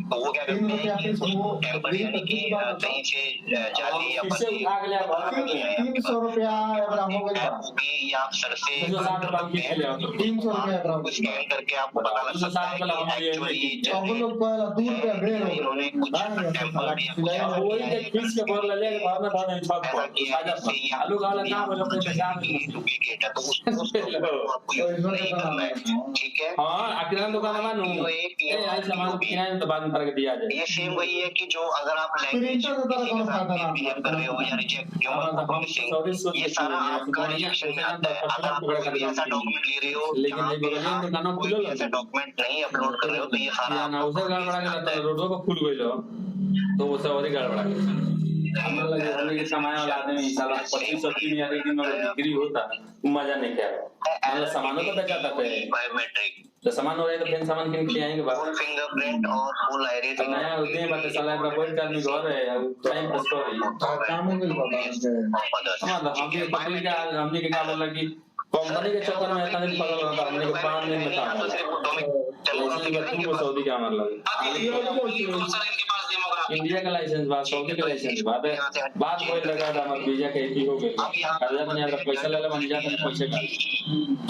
तो वो क्या करते हैं कि उसको टेम्परेरी की कहीं से जाली या 300 रुपया या सर से 300 रुपया स्कैन करके आपको पता लग सकता है कि एक्चुअली इन्होंने कुछ टेम्परेरी डुप्लीकेट है तो उसको नहीं करना है ठीक है। हाँ किराना दुकान में मानो सामान किराने तो बाद में करके दिया जाए। ये सेम वही है कि जो अगर आप लैंग्वेज बिहेव कर रहे हो या रिजेक्ट ये सारा आपका रिजेक्शन में आता है। अगर आप कोई ऐसा डॉक्यूमेंट ले रहे हो लेकिन कोई ऐसा डॉक्यूमेंट नहीं अपलोड कर रहे हो तो ये सारा रोडों को खुल गई तो वो सब और गड़बड़ा के कमाए वाला आदमी साला 25-30 या एक दिन में डिग्री होता मजा नहीं क्या मतलब सामानों को बेचाता पे बायोमेट्रिक तो सामान हो रहा है तो फिर सामान किन के आएंगे बात फिंगरप्रिंट और फुल आइरिस नया उदय बात साला एक कोई आदमी घर है टाइम पास कर रही है काम हो गई मतलब हमने क्या बोला कि कंपनी के चक्कर में इतना दिन पकड़ रहा था हमने को 5 दिन में काम सऊदी का मतलब सर इनके पास डेमोग्राफी इंडिया का लाइसेंस बा, सऊदी का लाइसेंस बा, बात कोई लगा था मत वीजा के की हो गई कर्जा बने यार पैसा ले ले बन जाता है पैसे का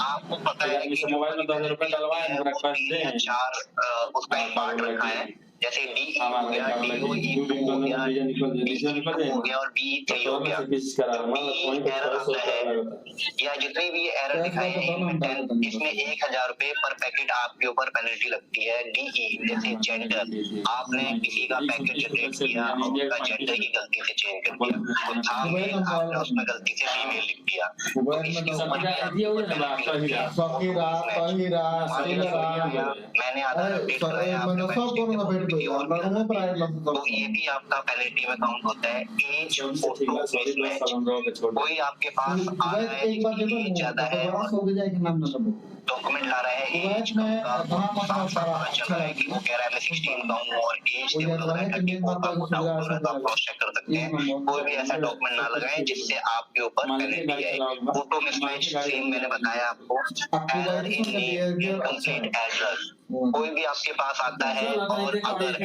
आपको पता है आदमी से मोबाइल में 10,000 रुपए डलवाए हमरा पास दे 4 उसका पार्ट रखा है, जैसे डी हो गया, DOE हो गया, B हो गया और B3 हो गया। या जितनी भी एरर दिखाई है इनमें इसमें 1,000 रुपए पर पैकेट आपके ऊपर पेनल्टी लगती है। DE जैसे जेंडर, आपने किसी का पैकेट जनरेट किया और उसका जेंडर की गलती से चेंज कर दिया, तो था आपने उसमें गलती से फीमेल लिख दिया, तो इसके ऊपर मैंने आधार अपडेट कराया, तो ये भी आपका पेनल्टी में काउंट होता है। एज फोटो मिसमैच, कोई आपके पास आ रहा है एज ज्यादा है, डॉक्यूमेंट ला रहा है एज साफ पता चल रहा है कि वो कह रहा है मैं 16 का हूँ और एज के लग रहा है 34 का, वो डाउट हो रहा है तो आप क्रॉस चेक कर सकते हैं। कोई भी ऐसा डॉक्यूमेंट ना लगाएं जिससे आपके ऊपर पेनल्टी आए। फोटो मिसमैच सेम मैंने बताया आपको, error in name incomplete address, कोई भी आपके पास आता है और अगर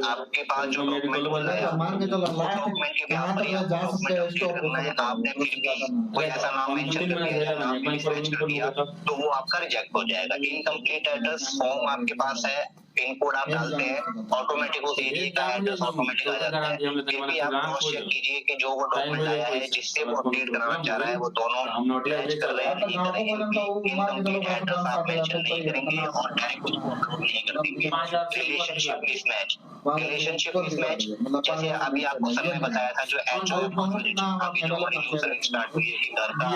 आपके पास जो डॉक्यूमेंट बोल रहा है डॉक्यूमेंट के बिहाफ पर डॉक्यूमेंट अपडेट करना है, आपने फिर भी कोई ऐसा नाम मेंशन कर दिया, नाम भी मिसमैच कर दिया, तो वो आपका रिजेक्ट हो जाएगा। इनकम्प्लीट एड्रेस फॉर्म आपके पास है, पिन कोड आप डालते हैं, ऑटोमेटिक उस एरिया का एड्रेस ऑटोमेटिक आ जाता है। फिर भी आप क्रॉस चेक कीजिए कि जो वो डॉक्यूमेंट आया है जिससे वो अपडेट कराना चाह रहा है वो दोनों मैच कर रहे हैं नहीं कर रहे हैं। इनकम्प्लीट एड्रेस आप मेंशन नहीं करेंगे और डायरेक्ट उसको अपलोड नहीं कर देंगे। रिलेशनशिप मिसमैच, रिलेशनशिप मिसमैच जैसे अभी आपको सर ने बताया था जो एचओ अभी जो हमारी न्यूज़ स्टार्ट हुई है कि घर का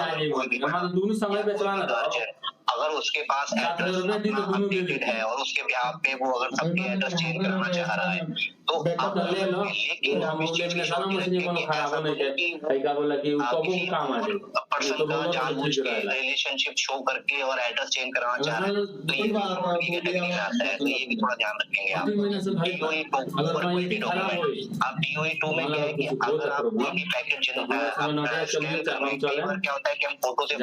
दोनों समय बेचवाना अगर उसके पास एड्रेस अपडेटेड है और उसके बिहाफ पे वो अगर सबके एड्रेस चेंज करना चाह रहा है तो आप ले लो, लेकिन हम इस चीज की श्योरिटी रखते हैं कि ऐसा पर्सन का जानबूझ के रिलेशनशिप शो करके और एड्रेस चेंज कराना चाह रहा है तो ये भी फ्रॉड की कैटेगरी में आता है, तो ये भी थोड़ा ध्यान रखेंगे आप। DOE 2 ओवर क्वालिटी डॉक्यूमेंट, आप DOE 2 में क्या है कि अगर आप कोई भी पैकेट स्कैन करने के बाद क्या होता है कि हम फोटो से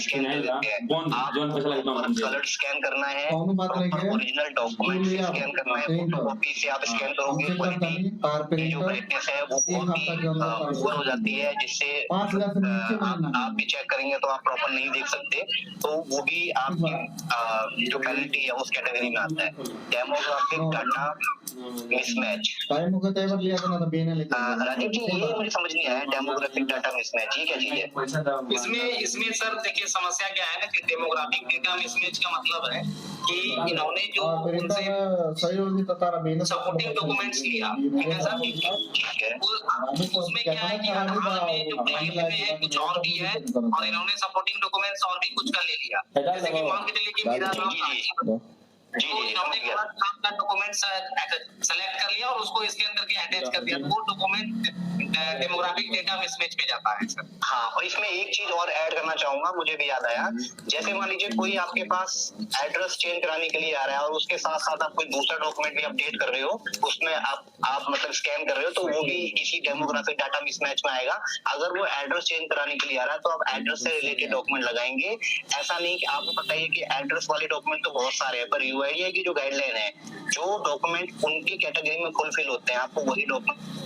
स्कैन कर देते हैं, आप कलर स्कैन करना है, ओरिजिनल डॉक्यूमेंट से स्कैन करना है, फोटोकॉपी से आप स्कैन करोगे क्वालिटी जो ब्राइटनेस है वो बहुत ऊपर हो जाती है, जिससे आप भी चेक करेंगे तो आप प्रॉपर नहीं देख सकते, तो वो भी आपकी जो पेनल्टी है उस कैटेगरी में आता है। डेमोग्राफिक डाटा मिसमैच, राजीव जी ये मुझे समझ नहीं आया, डेमोग्राफिक डाटा मिसमैच ये क्या चीज है? इसमें सर देखिए समस्या क्या है ना कि डेमोग्राफिक डेटा मिसमैच का मतलब है कि इन्होंने जो उनसे सपोर्टिंग डॉक्यूमेंट्स लिया, ठीक है सर, ठीक है, उसमें क्या है कि आधार में जो क्लाइंट में है कुछ और भी है और इन्होंने सपोर्टिंग डॉक्यूमेंट्स और भी कुछ का ले लिया, जैसे कि मान के चलिए कि मेरा नाम जी इन्होंने आपका डॉक्यूमेंट सेलेक्ट कर लिया और उसको इसके अंदर के अटैच कर दिया, तो वो डॉक्यूमेंट डेमोग्राफिक डेटा मिसमैच में जाता है सर। हाँ, और इसमें एक चीज और ऐड करना चाहूंगा, मुझे भी याद आया, जैसे मान लीजिए कोई आपके पास एड्रेस चेंज कराने के लिए आ रहा है और उसके साथ साथ आप कोई दूसरा डॉक्यूमेंट भी अपडेट कर रहे हो, उसमें आप मतलब स्कैन कर रहे हो, तो वो भी इसी डेमोग्राफिक डाटा मिसमैच में आएगा। अगर वो एड्रेस चेंज कराने के लिए आ रहा है तो आप एड्रेस से रिलेटेड डॉक्यूमेंट लगाएंगे। ऐसा नहीं कि आपको पता है कि एड्रेस वाले डॉक्यूमेंट तो बहुत सारे हैं, पर यूआईडीआई की जो गाइडलाइन है, जो डॉक्यूमेंट उनकी कैटेगरी में फुलफिल होते हैं आपको वही डॉक्यूमेंट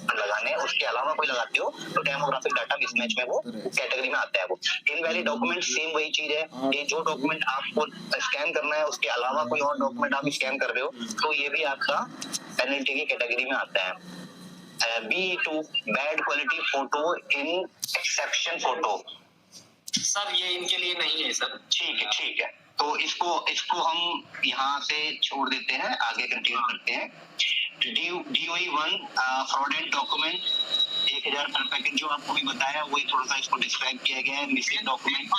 लगाने, उसके अलावा कोई लगाते हो तो डेमोग्राफिक डाटा मिसमैच में वो कैटेगरी में आता है। वो इनवैलिड डॉक्यूमेंट सेम वही चीज है, ये जो डॉक्यूमेंट आपको स्कैन करना है उसके अलावा कोई और डॉक्यूमेंट आप स्कैन कर रहे हो तो ये भी आपका पेनल्टी की कैटेगरी में आता है। B2 बैड क्वालिटी फोटो इन एक्सेप्शन फोटो, सर ये इनके लिए नहीं है सर। ठीक है, तो इसको हम यहाँ से छोड़ देते हैं, आगे कंटिन्यू करते हैं। DOE 1 फ्रॉडेंट डॉक्यूमेंट 1,000 पर पैकेट जो आपको भी बताया वही थोड़ा सा इसको डिस्क्राइब किया गया है। मिसिंग डॉक्यूमेंट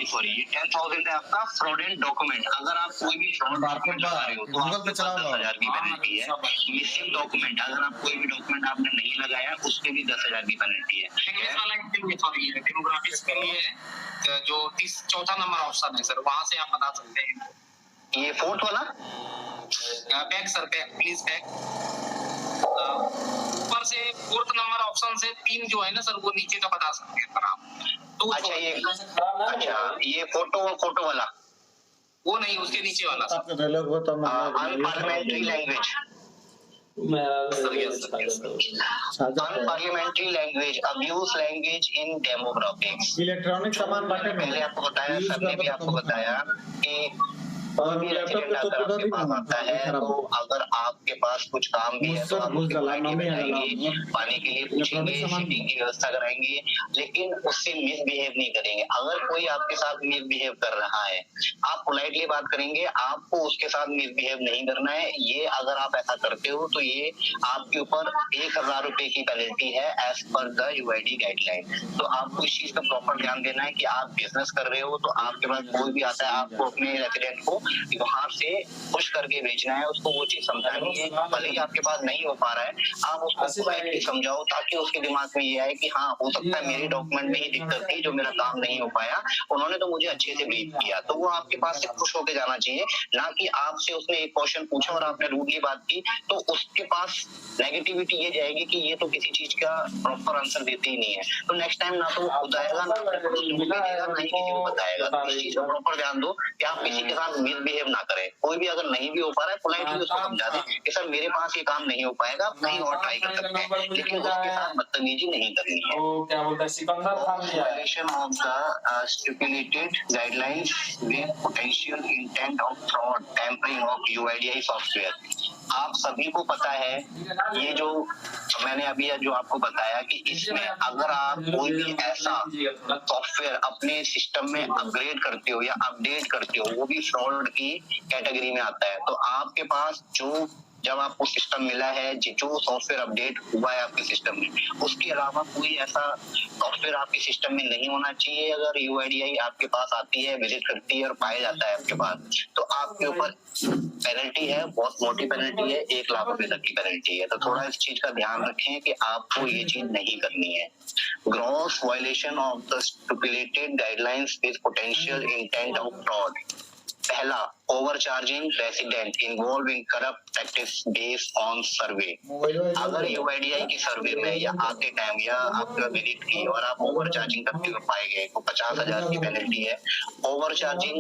सॉरी ये 10,000 है आपका फ्रॉडेंट डॉक्यूमेंट। अगर आप कोई भी फ्रॉड डॉक्यूमेंट लगा रहे हो तो आपको 10,000 की पेनल्टी है। मिसिंग डॉक्यूमेंट अगर आप कोई भी डॉक्यूमेंट आपने नहीं लगाया उसके भी 10,000 की पेनल्टी है। डेमोग्राफिक्स के लिए जो 4था नंबर ऑप्शन है सर, वहां से आप बता सकते हैं। ये 4th वाला back sir, back please back, ऊपर से 4th नंबर ऑप्शन से 3 जो है ना सर वो नीचे का बता सकते हैं सर आप। तो अच्छा ये फोटो वाला वो नहीं, उसके नीचे वाला सर। आपका डायलॉग हो तो unparliamentary language, unparliamentary language, abuse language in demographics. Electronic सामान बांटे में पहले आपको बताया, सर ने भी आपको बताया कि और लैपटॉप के तो अगर आपके पास आता है खराब तो अगर आपके पास कुछ काम भी है तो आप उसके पार्टी में जाएंगे, पानी के लिए पूछेंगे, सीटिंग की व्यवस्था कराएंगे, लेकिन उससे मिसबिहेव नहीं करेंगे। अगर कोई आपके साथ मिसबिहेव कर रहा है, आप पोलाइटली बात करेंगे, आपको उसके साथ मिसबिहेव नहीं करना है। ये अगर आप ऐसा करते हो तो ये आपके ऊपर 1000 रुपए की पेनल्टी है as per the UID guideline. तो आपको इस चीज का प्रॉपर ध्यान देना है कि आप बिजनेस कर रहे हो तो आपके पास कोई भी आता है, आपको अपने रेसिडेंट को वहां से खुश करके बेचना है, उसको वो चीज समझानी है। भले ही आपके पास नहीं हो पा रहा है, आप उसको पोलाइटली समझाओ ताकि उसके दिमाग में ये आए कि हाँ, हो सकता है मेरे डॉक्यूमेंट में ही दिक्कत थी जो मेरा काम नहीं हो पाया, उन्होंने तो मुझे अच्छे से ब्रीफ किया। तो वो आपके पास से खुश होकर जाना चाहिए, ना कि आपसे उसने एक क्वेश्चन पूछा और आपने रूडली बात की तो उसके पास नेगेटिविटी ये जाएगी कि ये तो किसी चीज का प्रॉपर आंसर देते ही नहीं है। तो नेक्स्ट टाइम ना तो वो खुद आएगा, ना ही किसी को बताएगा। तो इस चीज का प्रॉपर ध्यान दो कि आप किसी के साथ मिसबिहेव ना करें। कोई भी अगर नहीं भी हो पा रहा है, पोलाइटली उसको समझा दें कि सर मेरे पास ये काम नहीं हो पाएगा, आप कहीं और ट्राई कर सकते हैं, लेकिन उसके साथ बदतमीजी नहीं करनी है। वो क्या बोलता है, सिकंदर खान लिया है। Violation of the stipulated guidelines with potential intent of fraud, tampering of UIDI software। आप सभी को पता है, ये जो मैंने अभी जो आपको बताया कि इसमें अगर आप कोई भी ऐसा सॉफ्टवेयर अपने सिस्टम में अपग्रेड करते हो या अपडेट करते हो, वो भी फ्रॉड की कैटेगरी में आता है। तो आपके पास जब आपको सिस्टम मिला है, जो सॉफ्टवेयर अपडेट हुआ है आपके सिस्टम में, उसके अलावा कोई ऐसा सॉफ्टवेयर आपके सिस्टम में नहीं होना चाहिए। अगर यूआईडीआई आपके पास आती है, विजिट करती है और पाया जाता है आपके पास, तो आपके ऊपर पेनल्टी है, बहुत मोटी पेनल्टी है, 1 लाख रुपए तक की पेनल्टी है। तो थोड़ा इस चीज का ध्यान रखें कि आपको ये चीज नहीं करनी है। Gross violation of the stipulated guidelines with potential intent of fraud. पहला, overcharging resident involve in corrupt practice based on survey. अगर यूआईडीआई की सर्वे में या आते टाइम या आपका विजिट की और आप ओवरचार्जिंग करते हुए पाए गए तो 50,000 की पेनल्टी है। ओवरचार्जिंग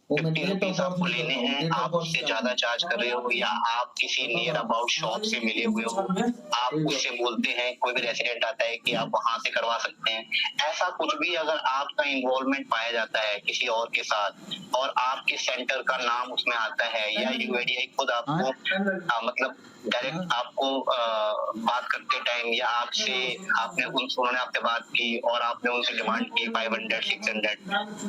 50 रुपीज आपको लेने हैं, आप उससे ज्यादा चार्ज कर रहे हो या आप किसी नियर अबाउट शॉप से मिले हुए हो, आप उससे बोलते हैं, कोई भी रेसिडेंट आता है कि आप वहां से करवा सकते हैं, ऐसा कुछ भी अगर आपका इन्वॉल्वमेंट पाया जाता है किसी और के साथ और आपके सेंटर का नाम उसमें आता है या यूआईडीआई खुद आपको मतलब डायरेक्ट आपको बात करते टाइम या उन्होंने आपसे बात की और आपने उनसे डिमांड की 500 600,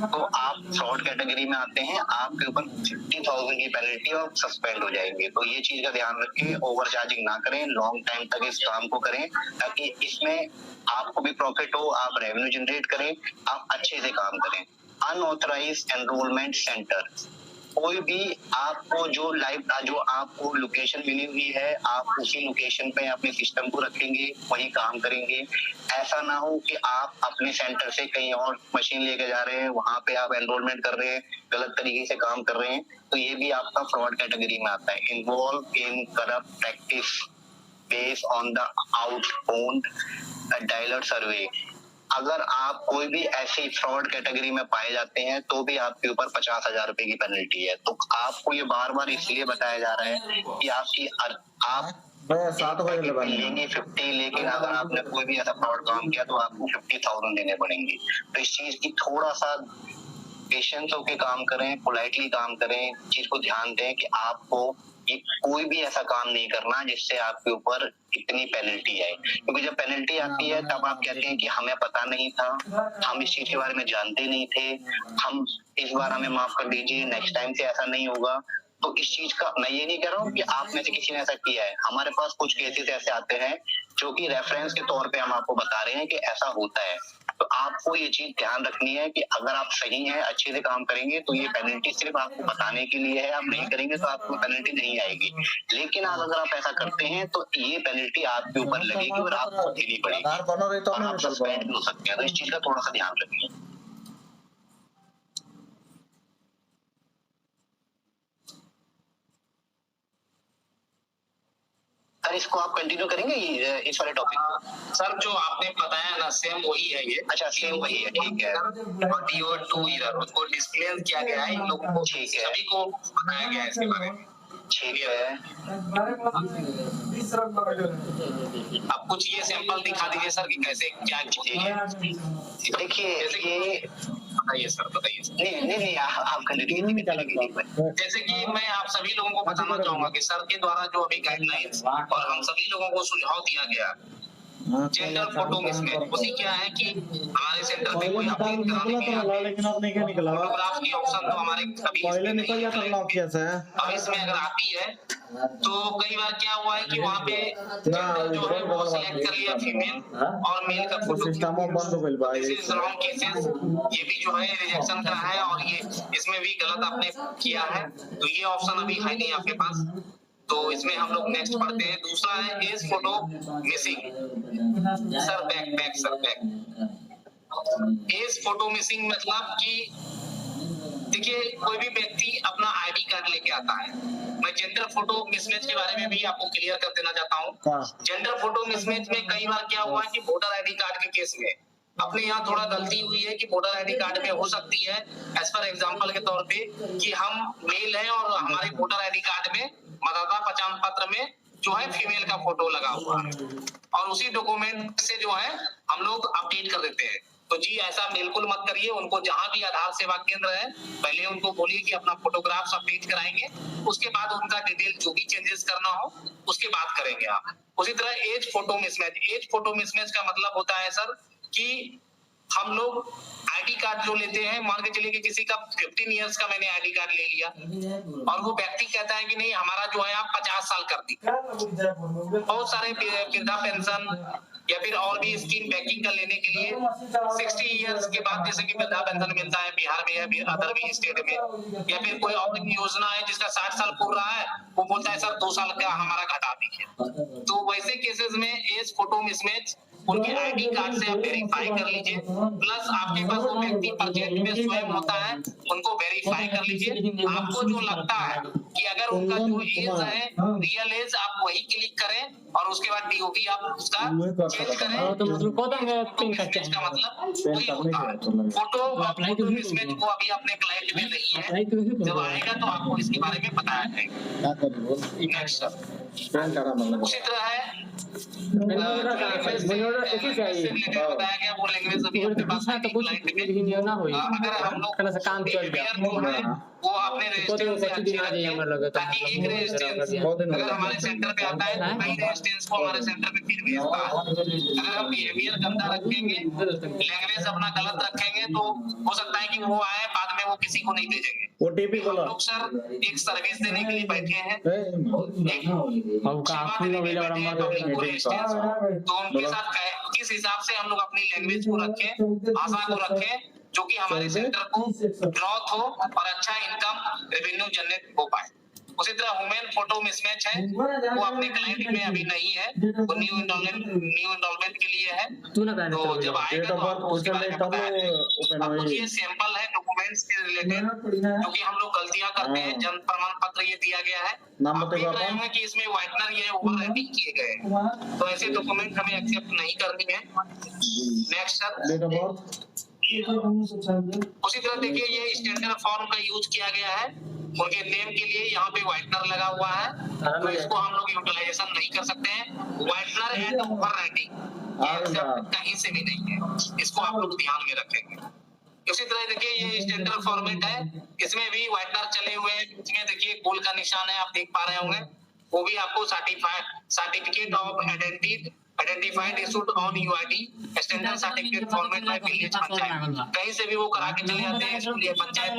तो आप फ्रॉड कैटेगरी में आते हैं, आपके ऊपर 50,000 की पेनल्टी और सस्पेंड हो जाएंगे। तो ये चीज का ध्यान रखें, ओवर चार्जिंग ना करें, लॉन्ग टाइम तक इस काम को करें ताकि इसमें आपको भी प्रॉफिट हो, आप रेवेन्यू जनरेट करें, आप अच्छे से काम करें। अनऑथराइज्ड एनरोलमेंट सेंटर, कोई भी आपको जो आपको लोकेशन मिली हुई है, आप उसी लोकेशन पे अपने सिस्टम को रखेंगे, वही काम करेंगे। ऐसा ना हो कि आप अपने सेंटर से कहीं और मशीन लेके जा रहे हैं, वहां पे आप एनरोलमेंट कर रहे हैं, गलत तरीके से काम कर रहे हैं, तो ये भी आपका फ्रॉड कैटेगरी में आता है। Involve in corrupt practice based on the outbound dialer survey. अगर आप कोई भी ऐसी फ्रॉड कैटेगरी में पाए जाते हैं तो भी आपके ऊपर 50,000 रुपए की पेनल्टी है। तो आपको ये बार बार इसलिए बताया जा रहा है कि आप लेंगे 50, लेकिन अगर आपने कोई भी ऐसा फ्रॉड काम किया तो आपको 50,000 देने पड़ेंगे। तो इस चीज की थोड़ा सा पेशेंस होके काम करें, पोलाइटली काम करें, चीज को ध्यान दें कि आपको ये कोई भी ऐसा काम नहीं करना जिससे आपके ऊपर इतनी पेनल्टी आए, क्योंकि जब पेनल्टी आती है तब आप कहते हैं कि हमें पता नहीं था, हम इस चीज के बारे में जानते नहीं थे, हम इस बार हमें माफ कर दीजिए, नेक्स्ट टाइम से ऐसा नहीं होगा। तो इस चीज का मैं ये नहीं कह रहा हूँ कि आप में से किसी ने ऐसा किया है, हमारे पास कुछ केसेस ऐसे आते हैं जो कि रेफरेंस के तौर पे हम आपको बता रहे हैं कि ऐसा होता है। तो आपको ये चीज ध्यान रखनी है कि अगर आप सही हैं, अच्छे से काम करेंगे तो ये पेनल्टी सिर्फ आपको बताने के लिए है, आप नहीं करेंगे तो आपको पेनल्टी नहीं आएगी। लेकिन अगर आप ऐसा करते हैं तो ये पेनल्टी आपके ऊपर लगेगी और आपको देनी पड़ेगी और आप सस्पेंड भी हो सकते हैं। तो इस चीज का थोड़ा सा ध्यान रखिए। सर इसको आप कंटिन्यू करेंगे इस वाले टॉपिक? सर जो आपने बताया ना सेम वही है ये। अच्छा, सेम वही है, ठीक है। DO 2 ईयर उसको डिस्प्ले किया गया है, इन लोगों को ठीक है। सभी को बताया गया है इसके बारे में। ठीक है। अब कुछ ये सैंपल दिखा दीजिए सर कि कैसे क्या चीज है। देखिए ये बताइए सर, बताइए सर। नहीं आप कंटिन्यू। जैसे कि मैं आप सभी लोगों को बताना चाहूंगा कि सर के द्वारा जो अभी गाइडलाइंस और हम सभी लोगों को सुझाव दिया गया जेंडर फोटो मिसमैच, उसी क्या है कि हमारे सेंटर पे कोई अपडेट कराने में आगे लेकिन अब नहीं निकला। फोटोग्राफ की ऑप्शन तो हमारे कभी पहले इसमें निकल नहीं जाता है। लॉक कैसे है? अब इसमें अगर आती है तो कई बार क्या हुआ है कि वहाँ पे जेंडर जो है वो सिलेक्ट कर लिया फीमेल और मेल का फोटो। सिस्टम बंद हो गइल बा। केसेस ये भी जो है रिजेक्शन का है और ये इसमें भी गलत आपने किया है, तो ये ऑप्शन अभी है नहीं आपके पास। तो इसमें हम लोग नेक्स्ट पढ़ते हैं। दूसरा है as photo missing. Sir back sir back. As photo missing मतलब कि देखिए कोई भी व्यक्ति अपना आईडी कार्ड लेके आता है। मैं जेंडर फोटो मिसमैच के बारे में भी आपको क्लियर कर देना चाहता हूँ। जेंडर फोटो मिसमैच में कई बार क्या हुआ है कि वोटर आईडी कार्ड के केस में अपने यहाँ थोड़ा गलती हुई है कि वोटर आईडी कार्ड में हो सकती है एज पर एग्जांपल के तौर पे कि हम मेल हैं और हमारे वोटर आईडी कार्ड में मतदाता पहचान पत्र में जो है फीमेल का फोटो लगा हुआ है और उसी डॉक्यूमेंट से जो है हम लोग अपडेट कर देते हैं। तो जी ऐसा बिल्कुल मत करिए। उनको जहां भी आधार सेवा केंद्र है पहले उनको बोलिए कि अपना फोटोग्राफ अपडेट कराएंगे, उसके बाद उनका डिटेल जो भी चेंजेस करना हो उसके बाद करेंगे आप। उसी तरह as photo mismatch. As photo mismatch का मतलब होता है सर कि हम लोग आईडी कार्ड जो लेते हैं, मान के चलिए कि किसी का 15 इयर्स का मैंने आईडी कार्ड ले लिया और वो व्यक्ति कहता है कि नहीं हमारा जो है आप 50 साल कर दी। बहुत सारे वृद्धा पेंशन या फिर और भी स्कीम बैंकिंग का लेने के लिए 60 इयर्स के बाद जैसे कि वृद्धा पेंशन मिलता है बिहार में या फिर अदर भी स्टेट में, या फिर कोई और योजना है जिसका 60 साल पूरा रहा है वो बोलता है सर 2 साल का हमारा घटा दीजिए। तो वैसे केसेस में एज फोटो मिसमैच उनके आईडी कार्ड से आप वेरीफाई कर लीजिए, प्लस आपके पास वो व्यक्ति प्रोजेक्ट में स्वयं होता है उनको वेरीफाई कर लीजिए। आपको जो लगता है कि अगर उनका जो एज है रियल एज आप वही क्लिक करें और उसके बाद डीओबी आप उसका चेंज करें। तो मतलब कौन मिसमैच का मतलब वही होता है। फोटो मिसमैच को अभी अपने क्लाइंट में नहीं है, जब आएगा तो आपको इसके बारे में बताया जाएगा। नेक्स्ट उसी तरह है बताया गया वो लैंग्वेज अभी अपने पास है क्लाइंट में। अगर हम लोग काम चल गया वो अपने रेजिस्टेंस से अच्छे रखें ताकि एक रेजिस्टेंस अगर हमारे सेंटर पे आता है तो कई रेजिस्टेंस को हमारे सेंटर पे फिर भेजता है। अगर हम बिहेवियर गंदा रखेंगे, लैंग्वेज अपना गलत रखेंगे तो हो सकता है कि वो आए बाद में वो किसी को नहीं भेजेंगे। ओटीपी हम लोग सर एक सर्विस देने के लिए बैठे हैं, तो उनके साथ किस हिसाब से हम लोग अपनी लैंग्वेज को रखें, भाषा को रखें जो कि हमारे सेंटर को ग्रोथ हो और अच्छा इनकम रेवेन्यू जनरेट हो पाए। उसी तरह वुमेन फोटो मिसमैच है वो अपने क्लाइंट में अभी नहीं है, वो न्यू इनरोलमेंट के लिए है। तो जब आएगा तो आपको उसके बारे में बताया जाएगा। अब कुछ ये सैंपल है डॉक्यूमेंट्स के रिलेटेड जो कि हम लोग गलतियां करते हैं। जन्म प्रमाण पत्र ये दिया गया है, आप देख रहे होंगे कि इसमें व्हाइटनर ये ओवर राइटिंग किए गए हैं, तो ऐसे डॉक्यूमेंट हमें एक्सेप्ट नहीं करनी है। नेक्स्ट सर उसी तरह देखिए ये स्टैंडर्ड फॉर्म का यूज किया गया है उनके नेम के लिए, यहाँ पे व्हाइटनर लगा हुआ है तो इसको हम लोग यूटिलाइजेशन नहीं कर सकते हैं। व्हाइटनर एंड ओवर राइटिंग कहीं से भी नहीं है, इसको आप लोग ध्यान में रखेंगे। उसी तरह देखिए ये स्टैंडर्ड फॉर्मेट है, इसमें भी व्हाइटनर चले हुए हैं, इसमें देखिए गोल का निशान है आप देख पा रहे होंगे, वो भी आपको certificate of identified issued on U I D standard certificate format में विलेज पंचायत कहीं से भी वो करा के चले जाते हैं स्कूल या पंचायत से,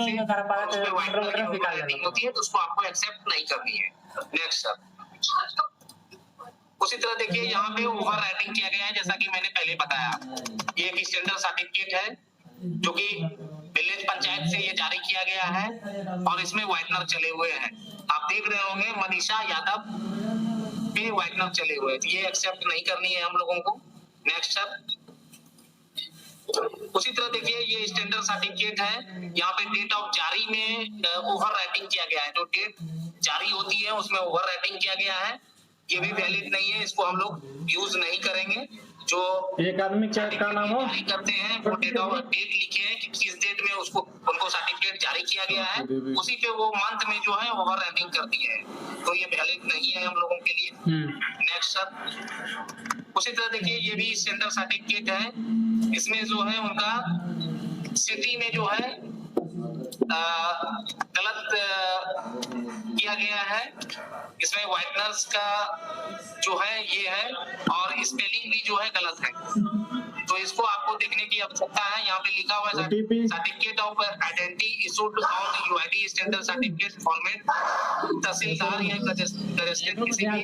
उसमें व्हाइटनर होती है तो उसको आपको एक्सेप्ट नहीं करनी है। नेक्स्ट सर उसी तरह देखिए यहाँ पे ओवर राइटिंग किया गया है जैसा कि मैंने पहले बताया, ये एक स्टैंडर्ड सर्टिफिकेट है जो कि विलेज पंचायत से ये जारी किया गया है और इसमें व्हाइटनर चले हुए हैं। आप देख रहे होंगे मनीषा यादव पे व्हाइटनर चले हुए हैं, ये एक्सेप्ट नहीं करनी है हम लोगों को। नेक्स्ट सर उसी तरह देखिए ये स्टैंडर्ड सर्टिफिकेट है, यहाँ पे डेट ऑफ जारी में ओवर राइटिंग किया गया है, जो डेट जारी होती है उसमें ओवर राइटिंग किया गया है ये भी वैलिड नहीं है, इसको हम लोग यूज नहीं करेंगे। जो एक आदमी क्या का नाम हो? जारी करते हैं वो डेट लिखे हैं कि किस डेट में उसको उनको सर्टिफिकेट जारी किया गया है, उसी पे वो मंथ में जो है ओवर राइटिंग कर दिए है, तो ये वैलिड नहीं है हम लोगों के लिए। नेक्स्ट सर, उसी तरह देखिए ये भी सेंटर सर्टिफिकेट है, इसमें जो है उनका सिटी में जो है गलत किया गया है, इसमें व्हाइटनर्स का जो है ये है और स्पेलिंग भी जो है गलत है, तो इसको आपको देखने की आवश्यकता है। यहाँ पे लिखा हुआ है certificate of identity issued on U I D standard certificate format, tehsildar या रजिस्ट्रेट किसी भी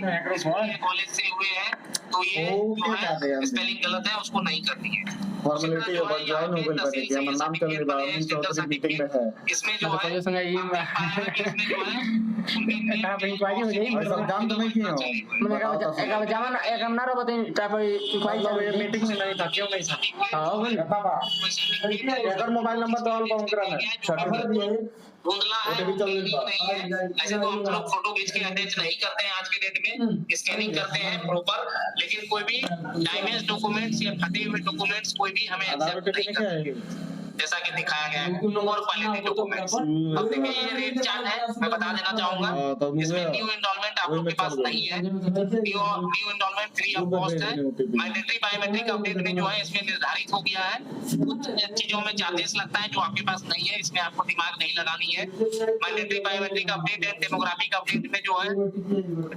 कॉलेज से हुए हैं, तो ये जो है स्पेलिंग गलत है, उसको नहीं करनी है। फॉर्मेलिटी ओवर ज्वाइन हो गइल बाटे कि हमर नाम चल बा चौधरी मीटिंग में है। इसमें जो है संग ये इसमें जो है उनके कहां पे इंक्वायरी हो जाई और सब जान तो नहीं किए हो मैंने कहा जमाना एक ना रो बताई टाइप इंक्वायरी चल मीटिंग में नहीं था, क्यों नहीं था? हां बोल बाबा अगर मोबाइल नंबर तो ऑल काउंटर में सर्टिफिकेट धुंधला है, वो भी चल रही बात। नहीं है। ऐसे तो हम लोग फोटो खींच के अटैच नहीं करते हैं आज के डेट में, स्कैनिंग करते हैं प्रॉपर, लेकिन कोई भी डैमेज डॉक्यूमेंट्स या फटे हुए डॉक्यूमेंट्स कोई भी हमें एक्सेप्ट नहीं करते, जैसा कि दिखाया गया है। और क्वालिटी डॉक्यूमेंट्स, अब देखिए ये रेट चार्ट है, मैं बता देना चाहूंगा, इसमें न्यू एनरोलमेंट आप लोग के पास नहीं है, new enrolment free of cost है। मैंडेटरी बायोमेट्रिक अपडेट में जो है इसमें निर्धारित हो गया है, कुछ चीजों में चार्जेस लगता है जो आपके पास नहीं है, इसमें आपको दिमाग नहीं लगानी है। Mandatory biometric update and demographic update में जो है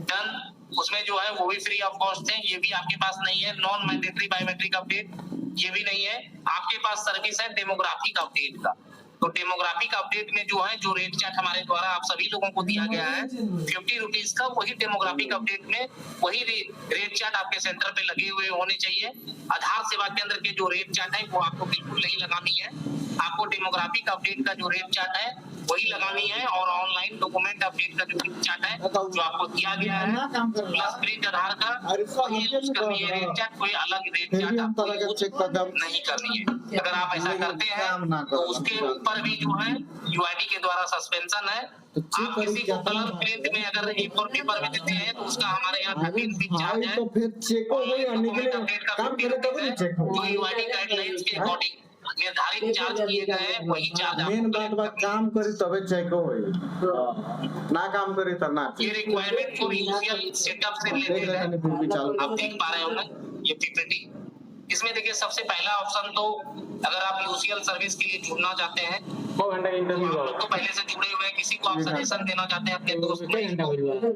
डन, उसमें जो है वो भी फ्री ऑफ कॉस्ट है, ये भी आपके पास नहीं है। नॉन मैंडेटरी बायोमेट्रिक अपडेट ये भी नहीं है, आपके पास सर्विस है डेमोग्राफिक अपडेट का। तो डेमोग्राफिक अपडेट में जो है जो रेट चार्ट हमारे द्वारा आप सभी लोगों को दिया गया है 50 रुपीज का, वही डेमोग्राफिक अपडेट में वही रेट चार्ट आपके सेंटर पे लगे हुए होने चाहिए। आधार सेवा केंद्र के जो रेट चार्ट है वो आपको बिल्कुल नहीं लगानी है, आपको डेमोग्राफिक अपडेट का जो रेट चार्ट है वही लगानी है, और ऑनलाइन डॉक्यूमेंट अपडेट का जो रेट चार्ट है जो आपको दिया गया है प्लस प्रिंट आधार का वही यूज करनी है रेट चार्ट, कोई अलग रेट चार्ट आपको यूज नहीं करनी है। अगर आप ऐसा करते हैं तो उसके ऊपर भी जो है यूआईडी के द्वारा सस्पेंशन है। आप किसी को कलर प्रिंट में अगर A4 पेपर में देते हैं तो उसका हमारे यहाँ 15 फीस चार्ज है, तो फिर चेक हो गई आने के लिए काम करे तब नहीं चेक हो। जो यूआईडी गाइडलाइंस के अकॉर्डिंग निर्धारित चार्ज किए गए हैं वही चार्ज मेन बात काम करी तबे चेक होई, ना काम करी त ना ये रिक्वायरमेंट फॉर यूजुअल सेटअप से रिलेटेड है। फिर भी चालू आप देख पा रहे होंगे ये पीपीटी, इसमें देखिए सबसे पहला ऑप्शन तो अगर आप यूसीएल सर्विस के लिए जुड़ना चाहते हैं वो घंटा इंटरव्यू आप लोग तो पहले से जुड़े हुए हैं, किसी को आप सजेशन देना चाहते हैं अपने दोस्त को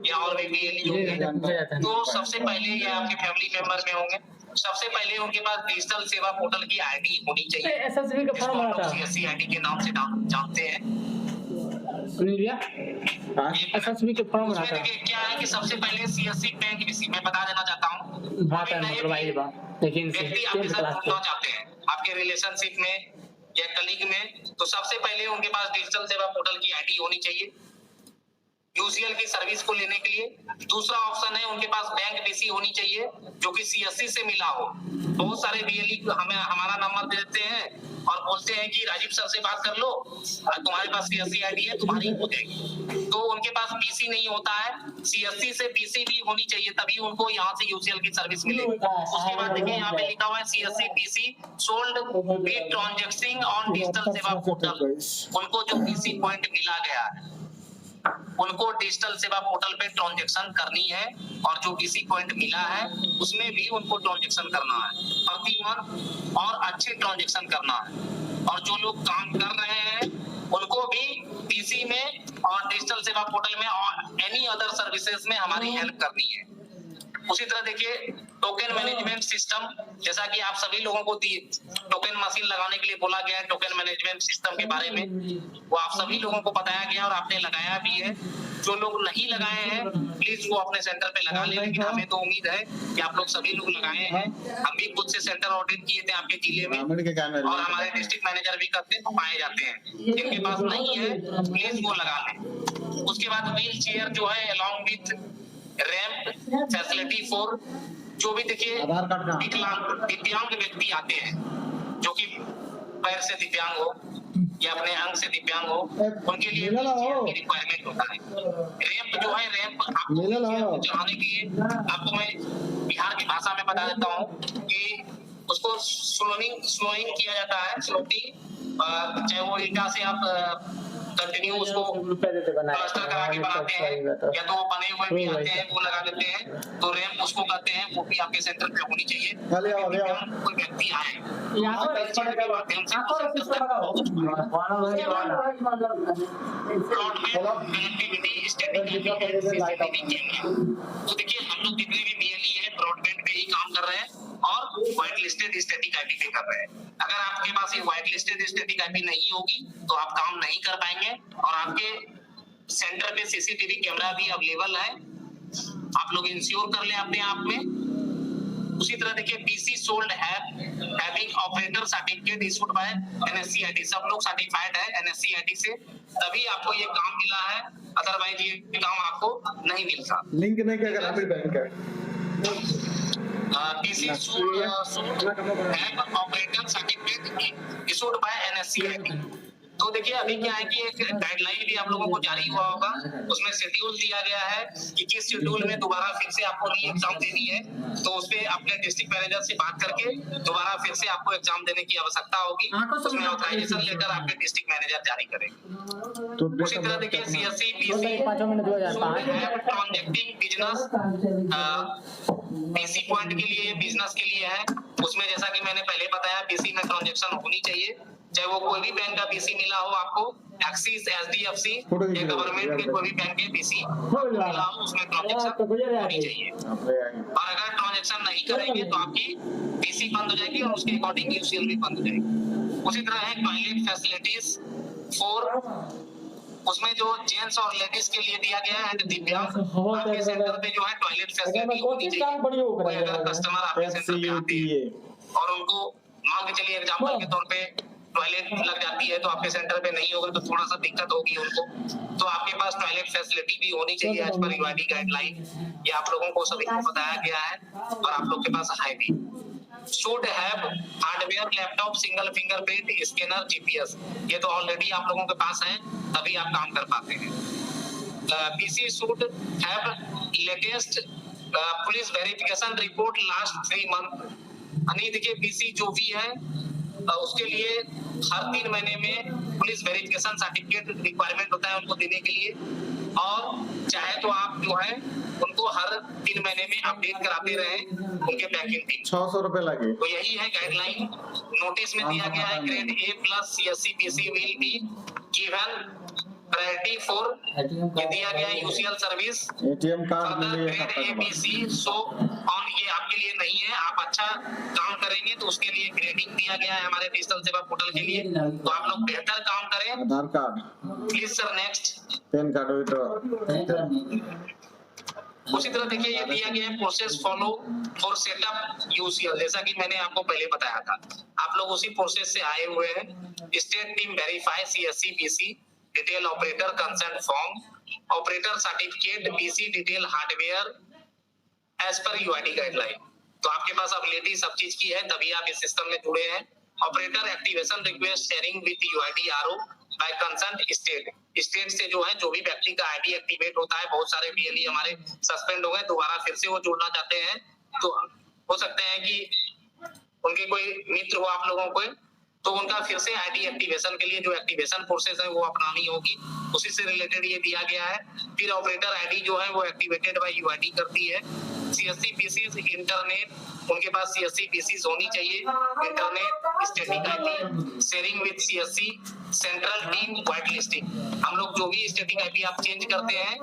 या और भी BLE तो सबसे पहले ये आपके फैमिली मेंबर में होंगे। सबसे पहले उनके पास डिजिटल सेवा पोर्टल की आईडी होनी चाहिए, एसएसबी का फॉर्म भरा था सीएससी आईडी के नाम से जानते हैं। सुनील भैया एसएसबी के फॉर्म भरा उसमें था। देखिए क्या है कि सबसे पहले सीएससी बैंक विषय में बता देना चाहता हूँ, बात है मतलब आई बात लेकिन व्यक्ति आपके साथ जुड़ना चाहते हैं आपके रिलेशनशिप में या कलीग में, तो सबसे पहले उनके पास डिजिटल सेवा पोर्टल की आईडी होनी चाहिए यूसीएल की सर्विस को लेने के लिए। दूसरा ऑप्शन है उनके पास बैंक डीसी होनी चाहिए जो कि सीएससी से मिला हो। बहुत सारे बीएलई हमें हमारा नंबर देते हैं और बोलते हैं कि राजीव सर से बात कर लो, तुम्हारे पास सीएससी आईडी है तुम्हारी हो जाएगी, तो उनके पास बीसी नहीं होता है, सीएससी से बीसी भी होनी चाहिए तभी उनको यहाँ से यूसीएल की सर्विस मिलेगी। उसके बाद देखिए यहाँ पे लिखा हुआ है CSC BC should be transacting on digital Seva portal, उनको जो बीसी पॉइंट मिला गया है उनको डिजिटल सेवा पोर्टल पे ट्रांजैक्शन करनी है, और जो बीसी पॉइंट मिला है उसमें भी उनको ट्रांजैक्शन करना है प्रति मंथ, और अच्छे ट्रांजैक्शन करना है। और जो लोग काम कर रहे हैं उनको भी बीसी में और डिजिटल सेवा पोर्टल में और एनी अदर सर्विसेज में हमारी हेल्प करनी है। उसी तरह देखिए टोकन मैनेजमेंट सिस्टम, जैसा कि आप सभी लोगों को टोकन मशीन लगाने के लिए बोला गया है, टोकन मैनेजमेंट सिस्टम के बारे में वो आप सभी लोगों को बताया गया और आपने लगाया भी है। जो लोग नहीं लगाए हैं प्लीज वो अपने सेंटर पे लगा ले, लेकिन हमें तो उम्मीद है कि आप लोग सभी लोग लगाए हैं। हम भी खुद से सेंटर ऑडिट किए थे आपके जिले में और हमारे डिस्ट्रिक्ट मैनेजर भी करते पाए जाते हैं। जिनके पास नहीं है प्लीज वो लगा लें। उसके बाद व्हील चेयर जो है along with ramp facility for जो भी देखिए दिव्यांग व्यक्ति आते हैं जो कि पैर से दिव्यांग हो या अपने अंग से दिव्यांग हो, उनके लिए रिक्वायरमेंट होता है। रैंप जो है, रैंप चलाने के लिए आपको मैं बिहार की भाषा में बता देता हूँ कि उसको स्लोइंग किया जाता है, स्लोइंग, चाहे वो ईटा से आप कंटिन्यू उसको प्लास्टर करा के बनाते हैं या तो बने हुए भी आते हैं वो लगा देते हैं, तो रैंप उसको कहते हैं, वो भी आपके सेंटर पे होनी चाहिए। कोई व्यक्ति आए कनेक्टिविटी स्टैटिक, तो देखिए हम लोग जितने भी BLE है ब्रॉडबैंड पे ही काम कर रहे हैं और व्हाइट लिस्टेड स्टैटिक IP पे कर रहे हैं। अगर आपके पास ये व्हाइट लिस्टेड स्टैटिक IP नहीं होगी तो आप काम नहीं कर पाएंगे, और आपके सेंटर पे CCTV कैमरा भी अवेलेबल है, आप लोग इंश्योर कर लें अपने आप में। उसी तरह देखिए PC sold having operator certificate issued by NSCIT, सब लोग सर्टिफाइड है NSCIT से, तभी आपको ये काम मिला है, अदरवाइज ये काम आपको नहीं मिलता। लिंक नहीं किया ग्रामीण बैंक का। PC sold have operator certificate issued by NSCIT। तो देखिए अभी क्या है कि एक गाइडलाइन भी आप लोगों को जारी हुआ होगा, उसमें शेड्यूल दिया गया है कि किस शेड्यूल में दोबारा फिर से आपको री एग्जाम देनी है, तो उसपे अपने डिस्ट्रिक्ट मैनेजर से बात करके दोबारा फिर से आपको एग्जाम देने की आवश्यकता होगी, उसमें ऑथराइजेशन लेटर आपके डिस्ट्रिक्ट मैनेजर जारी करेंगे। तो उसी तरह देखिए CSC PC transacting business PC point के लिए, बिजनेस के लिए है, उसमें जैसा कि मैंने पहले बताया PC में ट्रांजैक्शन होनी चाहिए, चाहे वो कोई भी बैंक का PC मिला हो आपको, एक्सिस, HDFC या गवर्नमेंट के कोई भी बैंक के PC मिला हो, उसमें ट्रांजैक्शन होनी चाहिए। और अगर ट्रांजैक्शन नहीं करेंगे तो आपकी PC बंद हो जाएगी और उसके अकॉर्डिंग UCL भी बंद हो जाएगी। उसी तरह है टॉयलेट फैसिलिटीज फॉर, उसमें जो जेंट्स और लेडीज के लिए दिया गया है, दिव्यांग आपके सेंटर पे जो है टॉयलेट फैसिलिटी होनी चाहिए। कोई अगर कस्टमर आपके सेंटर पे आते हैं और उनको मान के चलिए एग्जांपल के तौर पे टॉयलेट लग जाती है, तो आपके सेंटर पे नहीं होगा तो थोड़ा सा दिक्कत होगी उनको, तो आपके पास टॉयलेट फैसिलिटी भी होनी चाहिए एज पर UID गाइडलाइन, ये आप लोगों को सभी को बताया गया है और आप लोग के पास है भी। should have hardware, laptop, single fingerprint scanner, GPS, ये तो ऑलरेडी आप लोगों के पास है, तभी आप काम कर पाते हैं। PC should have latest police verification report last 3 month, यानी देखिए PC जो भी है उसके लिए हर 3 महीने में पुलिस वेरिफिकेशन सर्टिफिकेट रिक्वायरमेंट होता है उनको देने के लिए, और चाहे तो आप जो है उनको हर 3 महीने में अपडेट कराते रहे उनके बैंकिंग टीम। 600 रुपए लगे। तो यही है गाइडलाइन, नोटिस में दिया गया है grade A+ CSC PC will be given priority for, ये दिया गया है UCL service, ATM card grade ABC so on, ये आपके लिए नहीं है, आप अच्छा काम करेंगे तो उसके लिए ग्रेडिंग दिया गया है हमारे डिजिटल सेवा पोर्टल के लिए, तो आप लोग बेहतर काम करें। Aadhaar card, please sir next. PAN card हुई तो उसी तरह देखिए ये दिया गया है process follow for setup UCL, जैसा कि मैंने आपको पहले बताया था, आप लोग उसी प्रोसेस से आए हुए हैं। State team verify CSC PC detail operator consent form, operator certificate PC detail hardware as per UID guideline, तो आपके पास एबिलिटी सब चीज की है तभी आप इस सिस्टम में जुड़े हैं। Operator activation request sharing with UID RO by concern state से जो है, जो भी व्यक्ति का ID एक्टिवेट होता है, बहुत सारे BLE हमारे सस्पेंड हो गए, दोबारा फिर से वो जुड़ना चाहते हैं, तो हो सकते हैं कि उनके कोई मित्र हो आप लोगों को, तो उनका फिर से ID एक्टिवेशन के लिए जो एक्टिवेशन प्रोसेस है वो अपनानी होगी, उसी से रिलेटेड ये दिया गया है। फिर ऑपरेटर ID जो है वो एक्टिवेटेड बाय UID करती है। CSC PCs इंटरनेट, उनके पास CSC PCs होनी चाहिए, internet static IP sharing with CSC central team white listing, हम लोग जो भी स्टैटिक IP आप चेंज करते हैं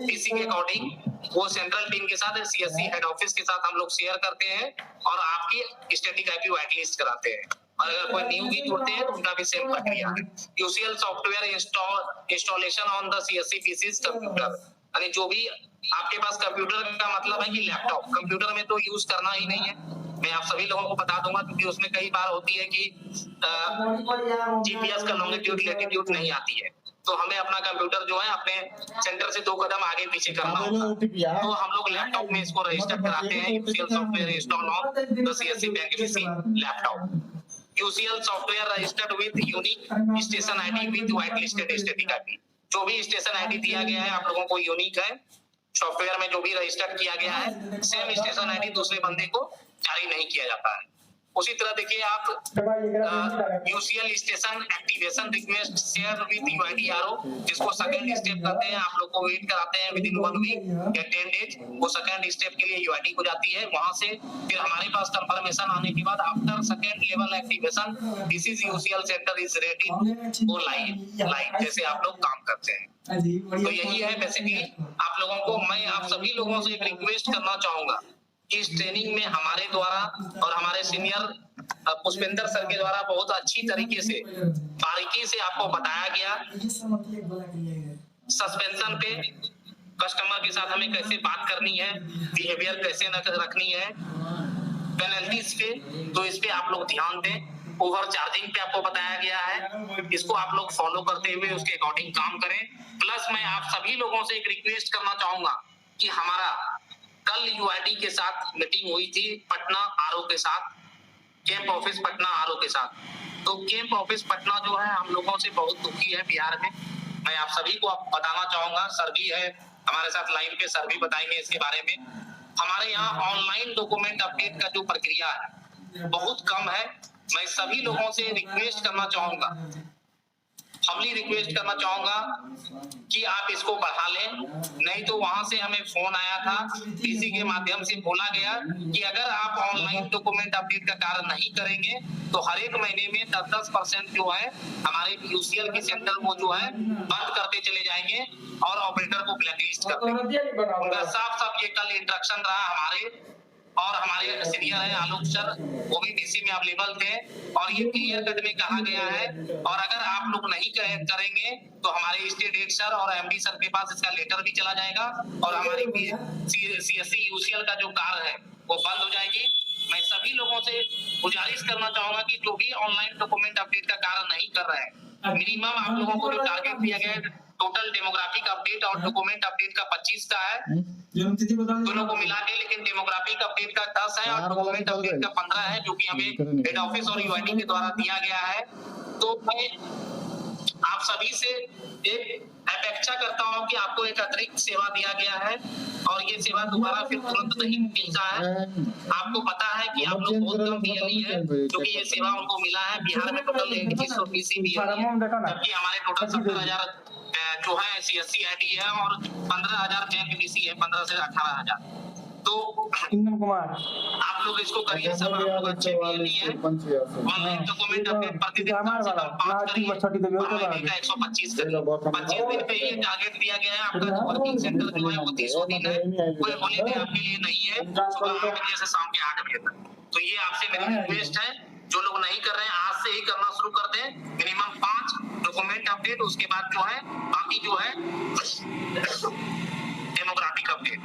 PC के अकॉर्डिंग, वो सेंट्रल टीम के साथ CSC हेड ऑफिस के साथ हम लोग शेयर करते हैं और आपकी स्टैटिक IP व्हाइट लिस्ट कराते हैं, और अगर कोई न्यू भी जुड़ते हैं तो उनका भी सेम प्रक्रिया है। UCL software installation on the CSC PCs computer, यानी जो भी आपके पास कंप्यूटर का मतलब है कि लैपटॉप, कंप्यूटर में तो यूज करना ही नहीं है, मैं आप सभी लोगों को बता दूंगा, क्योंकि उसमें कई बार होती है कि GPS का लॉन्गिट्यूड लैटिट्यूड नहीं आती है, तो हमें अपना कंप्यूटर जो है अपने सेंटर से 2 कदम आगे पीछे करना होगा, तो हम लोग लैपटॉप में इसको रजिस्टर कराते हैं UCL software install on the CSC bank PC laptop. UCL software registered with unique station ID with white listed static ID. जो भी स्टेशन आईडी दिया गया है आप लोगों को यूनिक है, सॉफ्टवेयर में जो भी रजिस्टर किया गया है सेम स्टेशन आईडी दूसरे बंदे को जारी नहीं किया जाता है। उसी तरह देखिए आप UCL station activation request share with UIDRO, जिसको सेकंड स्टेप कहते हैं, आप लोग को वेट कराते हैं विद इन 1 वीक या 10 डेज, वो सेकंड स्टेप के लिए UID को जाती है। वहां से फिर हमारे पास कंफर्मेशन आने के बाद after second level activation this is UCL centre is ready for live जैसे आप लोग काम करते हैं। तो यही है बेसिकली आप लोगों को, मैं आप सभी लोगों से एक रिक्वेस्ट करना चाहूंगा कि इस ट्रेनिंग में हमारे द्वारा और हमारे सीनियर पुष्पेंद्र सर के द्वारा बहुत अच्छी तरीके से बारीकी से आपको बताया गया सस्पेंशन पे, कस्टमर के साथ हमें कैसे बात करनी है, बिहेवियर कैसे रखनी है, पेनल्टीज पे, तो इस पे आप लोग ध्यान दें। ओवर चार्जिंग पे आपको बताया गया है, इसको आप लोग फॉलो करते हुए उसके अकॉर्डिंग काम करें। प्लस मैं आप सभी लोगों से एक रिक्वेस्ट करना चाहूंगा कि हमारा कल UID के साथ मीटिंग हुई थी पटना RO के साथ, कैंप ऑफिस पटना RO के साथ। तो कैंप ऑफिस पटना जो है हम लोगों से बहुत दुखी है बिहार में। मैं आप सभी को बताना चाहूंगा, सर भी है हमारे साथ लाइन पे, सर भी बताएंगे इसके बारे में। हमारे यहाँ ऑनलाइन डॉक्यूमेंट अपडेट का जो प्रक्रिया है बहुत कम है। मैं सभी लोगों से रिक्वेस्ट करना चाहूंगा, हम्बली रिक्वेस्ट करना चाहूंगा कि आप इसको बढ़ा लें। नहीं तो वहां से हमें फोन आया था, डीसी के माध्यम से बोला गया कि अगर आप ऑनलाइन डॉक्यूमेंट अपडेट का कार्य नहीं करेंगे तो हर एक महीने में 10% जो है हमारे UCL के सेंटर वो जो है बंद करते चले जाएंगे और ऑपरेटर को ब्लैकलिस्ट कर देंगे। उनका साफ ये कल इंस्ट्रक्शन रहा हमारे, और हमारे सीनियर है आलोक सर, वो भी डीसी में अवेलेबल थे, और ये क्लियर कट में कहा गया है। और अगर आप लोग नहीं करेंगे तो हमारे स्टेट हेड सर और MD सर के पास इसका लेटर भी चला जाएगा और हमारी CSC UCL का जो कार्य है वो बंद हो जाएगी। मैं सभी लोगों से गुजारिश करना चाहूंगा कि जो भी ऑनलाइन डॉक्यूमेंट अपडेट का कार्य नहीं कर रहे हैं, मिनिमम आप लोगों को जो टारगेट दिया गया है टोटल डेमोग्राफिक अपडेट और डॉक्यूमेंट अपडेट का 25 का है दोनों को मिला के, लेकिन डेमोग्राफिक अपडेट का 10 है और डॉक्यूमेंट अपडेट का 15 है, जो कि हमें हेड ऑफिस और UID के द्वारा दिया गया है। तो मैं आप सभी से एक अपेक्षा करता हूं कि आपको एक अतिरिक्त सेवा दिया गया है और ये सेवा दोबारा फिर तुरंत नहीं मिलता है। आपको पता है कि आप लोग बहुत कम BLE है क्योंकि ये सेवा उनको मिला है। बिहार में टोटल 2100 BC BLE है, जबकि हमारे टोटल 70,000 जो है CSC ID है और 15,000 बैंक BC है, 15 से 18,000। तो आप लोग इसको करिए, सब आप लोग अच्छे BLE है। ऑनलाइन डॉक्यूमेंट अपडेट प्रतिदिन कम से कम 5 करिए और महीने का 125 करिए। 25 दिन पे ये टारगेट दिया गया है। आपका जो वर्किंग सेंटर जो है वो 300 दिन है, कोई हॉलीडे आपके लिए नहीं है, सुबह 8 बजे से शाम के 8 बजे तक। तो ये आपसे मेरी रिक्वेस्ट है, जो लोग नहीं कर रहे हैं आज से ही करना शुरू कर दें। मिनिमम 5 डॉक्यूमेंट अपडेट, उसके बाद जो है बाकी जो है डेमोग्राफिक अपडेट।